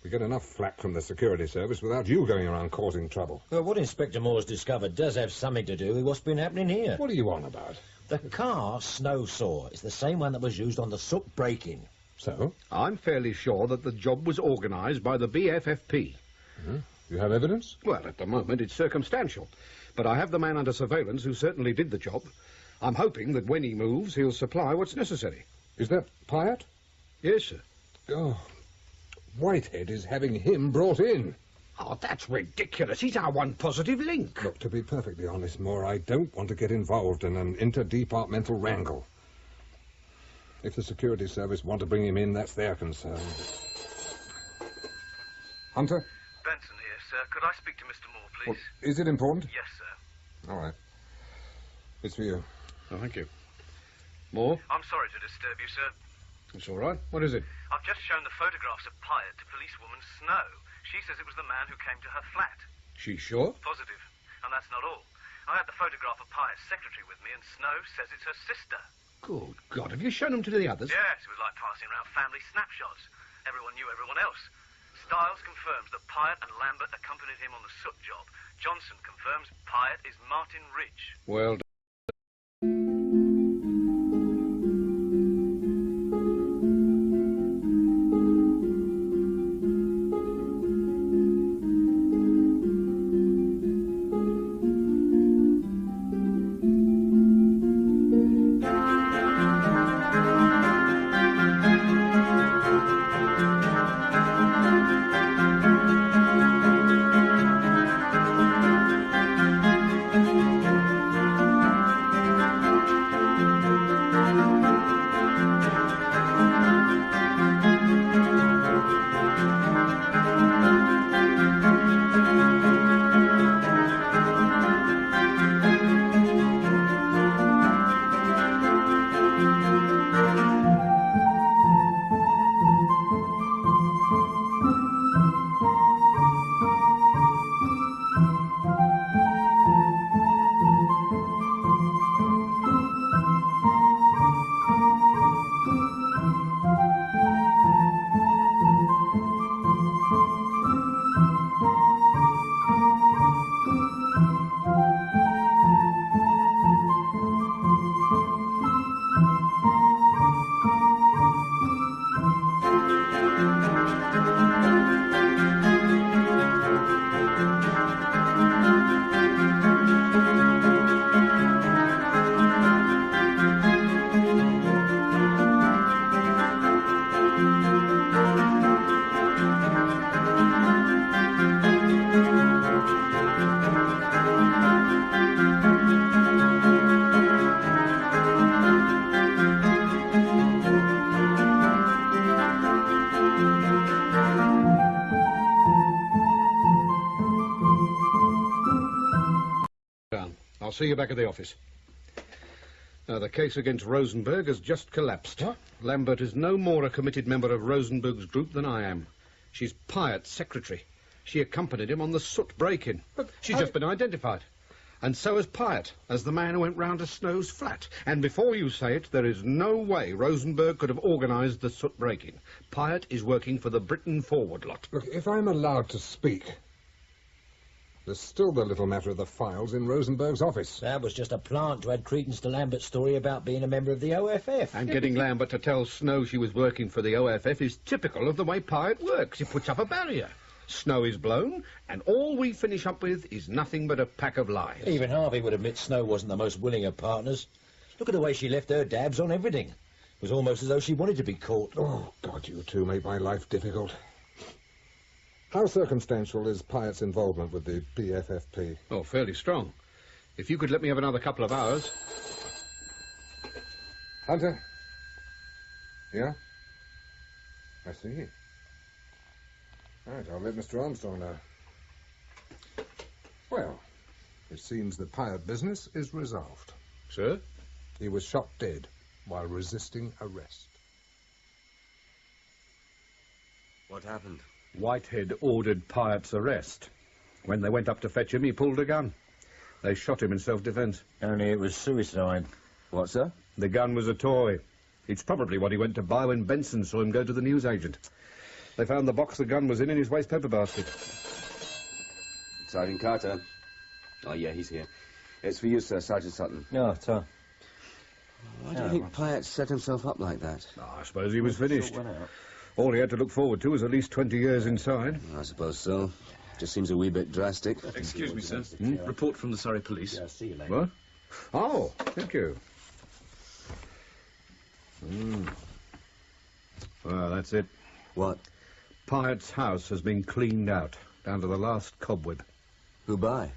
We get enough flack from the security service without you going around causing trouble. Well, what Inspector Moore's discovered does have something to do with what's been happening here. What are you on about? The car Snow saw is the same one that was used on the soot break-in. So? I'm fairly sure that the job was organised by the BFFP. Mm-hmm. You have evidence? Well, at the moment it's circumstantial. But I have the man under surveillance who certainly did the job. I'm hoping that when he moves, he'll supply what's necessary. Is that Pyatt? Yes, sir. Oh, Whitehead is having him brought in. Oh, that's ridiculous. He's our one positive link. Look, to be perfectly honest, Moore, I don't want to get involved in an interdepartmental wrangle. If the security service want to bring him in, that's their concern. Hunter? Benson here, sir. Could I speak to Mr. Moore, please? Well, is it important? Yes, sir. All right. It's for you. Oh, thank you. More? I'm sorry to disturb you, sir. It's all right. What is it? I've just shown the photographs of Pyatt to policewoman Snow. She says it was the man who came to her flat. She's sure? Positive. And that's not all. I had the photograph of Pyatt's secretary with me, and Snow says it's her sister. Good God, have you shown them to the others? Yes, it was like passing around family snapshots. Everyone knew everyone else. Stiles confirms that Pyatt and Lambert accompanied him on the soot job. Johnson confirms Pyatt is Martin Ridge. Well done. I'll see you back at the office. Now, the case against Rosenberg has just collapsed. What? Lambert is no more a committed member of Rosenberg's group than I am. She's Pyatt's secretary. She accompanied him on the Soot break-in. She's just been identified. And so has Pyatt, as the man who went round to Snow's flat. And before you say it, there is no way Rosenberg could have organised the Soot break-in. Pyatt is working for the Britain Forward lot. Look, if I'm allowed to speak, there's still the little matter of the files in Rosenberg's office. That was just a plant to add credence to Lambert's story about being a member of the OFF. And getting Lambert to tell Snow she was working for the OFF is typical of the way Pyatt works. He puts up a barrier. Snow is blown, and all we finish up with is nothing but a pack of lies. Even Harvey would admit Snow wasn't the most willing of partners. Look at the way she left her dabs on everything. It was almost as though she wanted to be caught. Oh, God, you two make my life difficult. How circumstantial is Pyatt's involvement with the BFFP? Oh, fairly strong. If you could let me have another couple of hours... Hunter? Yeah? I see. Right, I'll let Mr. Armstrong know. Well, it seems the Pyatt business is resolved. Sir? He was shot dead while resisting arrest. What happened? Whitehead ordered Pyatt's arrest. When they went up to fetch him, he pulled a gun. They shot him in self-defence. Only it was suicide. What, sir? The gun was a toy. It's probably what he went to buy when Benson saw him go to the newsagent. They found the box the gun was in his waste paper basket. Sergeant Carter. Oh, yeah, he's here. It's for you, sir, Sergeant Sutton. No, sir. Why do you think Pyatt set himself up like that? Oh, I suppose he was finished. All he had to look forward to was at least 20 years inside. I suppose so. Just seems a wee bit drastic. Excuse me, sir. Report from the Surrey Police. Yeah, see you later. What? Oh, thank you. Well, that's it. What? Pyatt's house has been cleaned out, down to the last cobweb. Who by?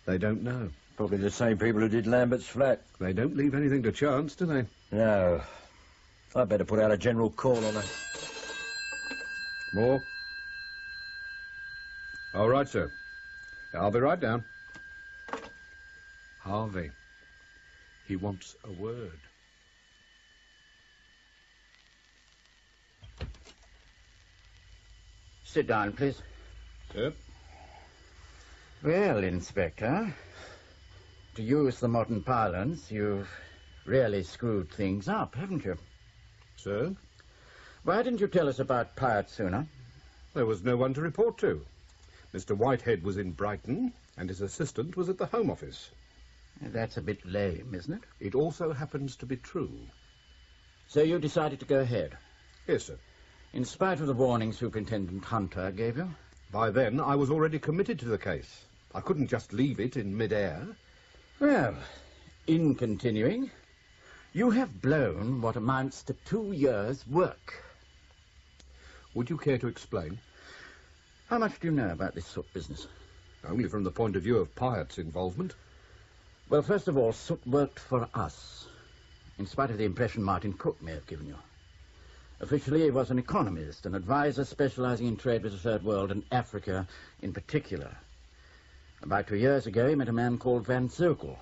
They don't know. Probably the same people who did Lambert's flat. They don't leave anything to chance, do they? No. I'd better put out a general call on her. More? All right, sir. I'll be right down. Harvey. He wants a word. Sit down, please. Sir? Well, Inspector, to use the modern parlance, you've really screwed things up, haven't you? Sir? Why didn't you tell us about Pyatt sooner? There was no one to report to. Mr. Whitehead was in Brighton, and his assistant was at the Home Office. That's a bit lame, isn't it? It also happens to be true. So you decided to go ahead? Yes, sir. In spite of the warning Superintendent Hunter gave you? By then, I was already committed to the case. I couldn't just leave it in mid-air. Well, in continuing, you have blown what amounts to 2 years' work. Would you care to explain? How much do you know about this Soot business? Only from the point of view of Pyatt's involvement. Well, first of all, Soot worked for us, in spite of the impression Martin Cook may have given you. Officially, he was an economist, an advisor specializing in trade with the Third World and Africa in particular. About 2 years ago, he met a man called Van Zogel.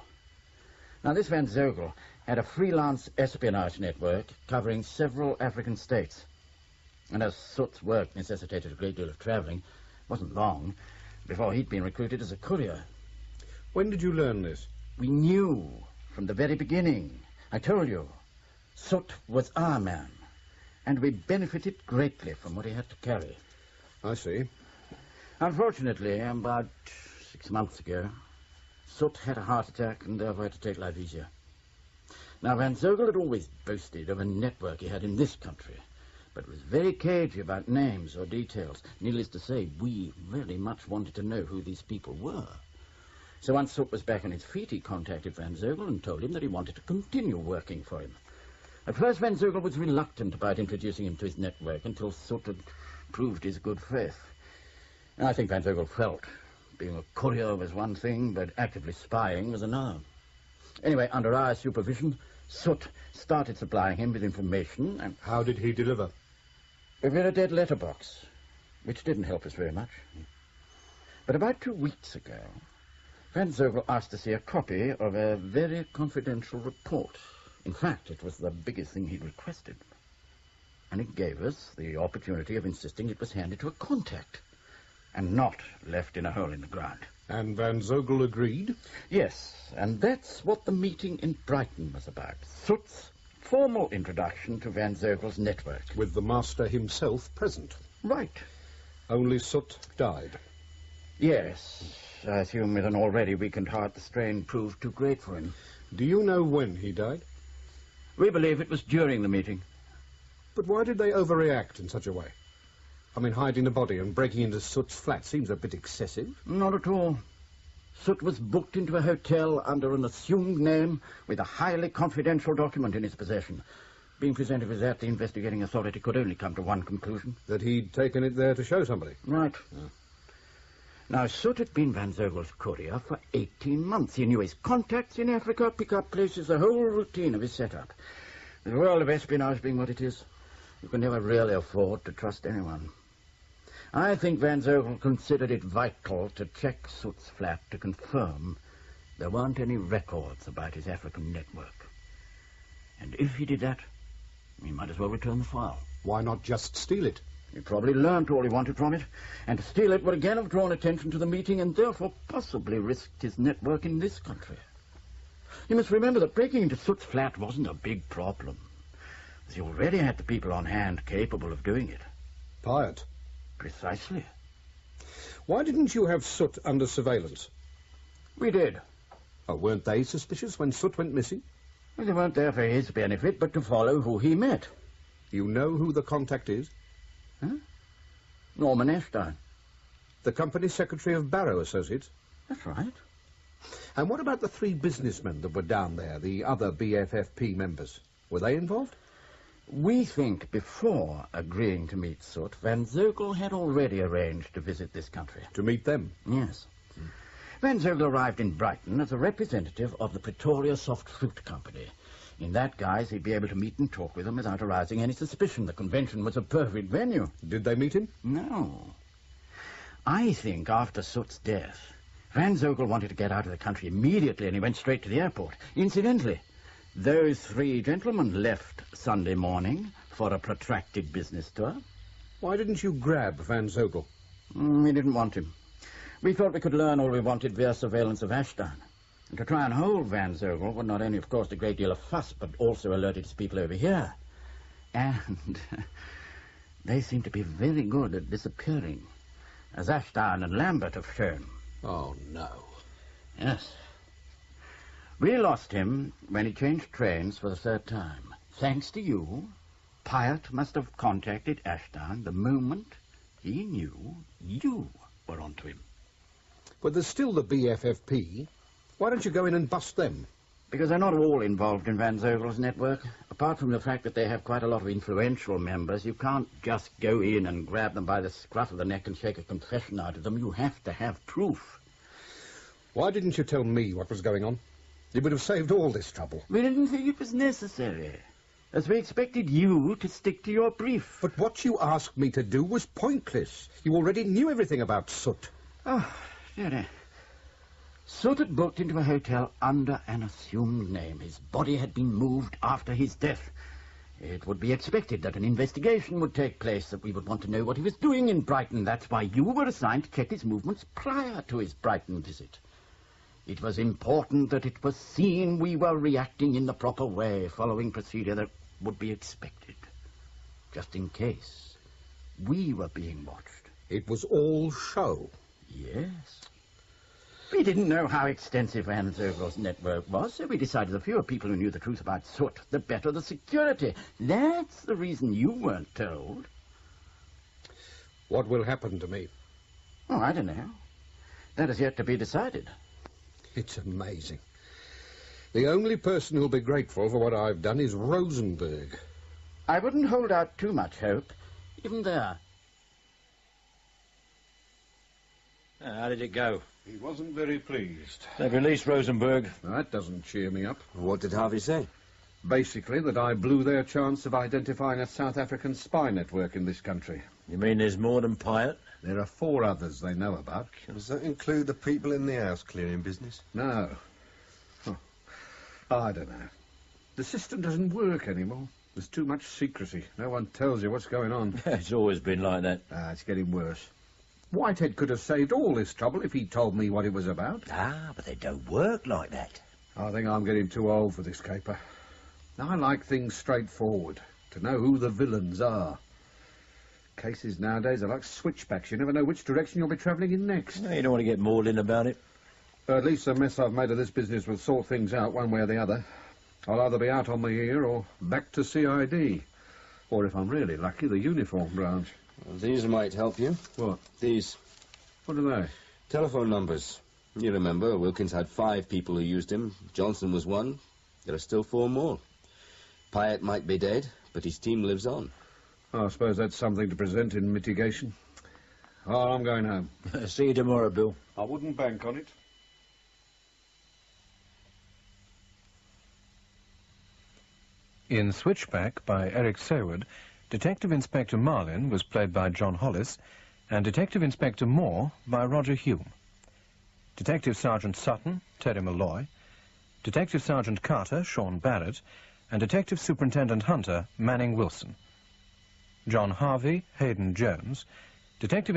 Now, this Van Zogel had a freelance espionage network covering several African states. And as Soot's work necessitated a great deal of traveling, it wasn't long before he'd been recruited as a courier. When did you learn this? We knew from the very beginning. I told you, Soot was our man. And we benefited greatly from what he had to carry. I see. Unfortunately, about 6 months ago, Soot had a heart attack and therefore had to take life easier. Now, Van Zogel had always boasted of a network he had in this country, but was very cagey about names or details. Needless to say, we very much wanted to know who these people were. So once Soot was back on his feet, he contacted Van Zogel and told him that he wanted to continue working for him. At first, Van Zogel was reluctant about introducing him to his network until Soot had proved his good faith. And I think Van Zogel felt being a courier was one thing, but actively spying was another. Anyway, under our supervision, Soot started supplying him with information and... How did he deliver? A very dead letterbox, which didn't help us very much. But about 2 weeks ago, Van Zogel asked to see a copy of a very confidential report. In fact, it was the biggest thing he'd requested. And it gave us the opportunity of insisting it was handed to a contact and not left in a hole in the ground. And Van Zogel agreed? Yes, and that's what the meeting in Brighton was about. Soot's formal introduction to Van Zogel's network. With the master himself present? Right. Only Soot died? Yes. I assume with an already weakened heart, the strain proved too great for him. Do you know when he died? We believe it was during the meeting. But why did they overreact in such a way? I mean, hiding the body and breaking into Soot's flat seems a bit excessive. Not at all. Soot was booked into a hotel under an assumed name with a highly confidential document in his possession. Being presented with that, the investigating authority could only come to one conclusion. That he'd taken it there to show somebody? Right. Now, Soot had been Van Zogel's courier for 18 months. He knew his contacts in Africa, pick-up places, the whole routine of his setup. The world of espionage being what it is, you can never really afford to trust anyone. I think Van Zogel considered it vital to check Soot's flat to confirm there weren't any records about his African network. And if he did that, he might as well return the file. Why not just steal it? He probably learned all he wanted from it, and to steal it would again have drawn attention to the meeting and therefore possibly risked his network in this country. You must remember that breaking into Soot's flat wasn't a big problem, as he already had the people on hand capable of doing it. Pyatt? Precisely. Why didn't you have Soot under surveillance? We did. Oh, weren't they suspicious when Soot went missing? Well, they weren't there for his benefit, but to follow who he met. You know who the contact is? Huh? Norman Ashdown. The company secretary of Barrow Associates? That's right. And what about the 3 businessmen that were down there, the other BFFP members? Were they involved? We think before agreeing to meet Soot, Van Zogel had already arranged to visit this country. To meet them? Yes. Van Zogel arrived in Brighton as a representative of the Pretoria Soft Fruit Company. In that guise, he'd be able to meet and talk with them without arousing any suspicion. The convention was a perfect venue. Did they meet him? No. I think after Soot's death, Van Zogel wanted to get out of the country immediately, and he went straight to the airport. Incidentally, those 3 gentlemen left Sunday morning for a protracted business tour. Why didn't you grab Van Zogel? We didn't want him. We thought we could learn all we wanted via surveillance of Ashdown. And to try and hold Van Zogel would not only have caused a great deal of fuss, but also alerted his people over here. And they seem to be very good at disappearing, as Ashdown and Lambert have shown. Oh, no. Yes. We lost him when he changed trains for the 3rd time. Thanks to you, Pyatt must have contacted Ashdown the moment he knew you were onto him. But there's still the BFFP. Why don't you go in and bust them? Because they're not all involved in Van Zogel's network. Apart from the fact that they have quite a lot of influential members, you can't just go in and grab them by the scruff of the neck and shake a confession out of them. You have to have proof. Why didn't you tell me what was going on? It would have saved all this trouble. We didn't think it was necessary, as we expected you to stick to your brief. But what you asked me to do was pointless. You already knew everything about Soot. Oh, dearie. Soot had booked into a hotel under an assumed name. His body had been moved after his death. It would be expected that an investigation would take place, that we would want to know what he was doing in Brighton. That's why you were assigned to check his movements prior to his Brighton visit. It was important that it was seen we were reacting in the proper way, following procedure that would be expected. Just in case we were being watched. It was all show. Yes. We didn't know how extensive Van Zogel's network was, so we decided the fewer people who knew the truth about Soot, the better the security. That's the reason you weren't told. What will happen to me? Oh, I don't know. That is yet to be decided. It's amazing. The only person who'll be grateful for what I've done is Rosenberg. I wouldn't hold out too much hope, even there. How did it go? He wasn't very pleased. They've released Rosenberg. That doesn't cheer me up. What did Harvey say? Basically, that I blew their chance of identifying a South African spy network in this country. You mean there's more than Pyatt? There are 4 others they know about. Does that include the people in the house clearing business? No. I don't know. The system doesn't work anymore. There's too much secrecy. No one tells you what's going on. It's always been like that. It's getting worse. Whitehead could have saved all this trouble if he'd told me what it was about. But they don't work like that. I think I'm getting too old for this caper. I like things straightforward, to know who the villains are. Cases nowadays are like switchbacks. You never know which direction you'll be travelling in next. You don't want to get maudlin about it. At least the mess I've made of this business will sort things out one way or the other. I'll either be out on my ear or back to CID. Or if I'm really lucky, the uniform branch. Well, these might help you. What? These. What are they? Telephone numbers. You remember, Wilkins had 5 people who used him. Johnson was one. There are still 4 more. Pyatt might be dead, but his team lives on. I suppose that's something to present in mitigation. Oh, I'm going home. See you tomorrow, Bill. I wouldn't bank on it. In Switchback by Eric Saward, Detective Inspector Marlin was played by John Hollis, and Detective Inspector Moore by Roger Hume. Detective Sergeant Sutton, Terry Malloy, Detective Sergeant Carter, Sean Barrett, and Detective Superintendent Hunter, Manning Wilson. John Harvey, Hayden Jones, Detective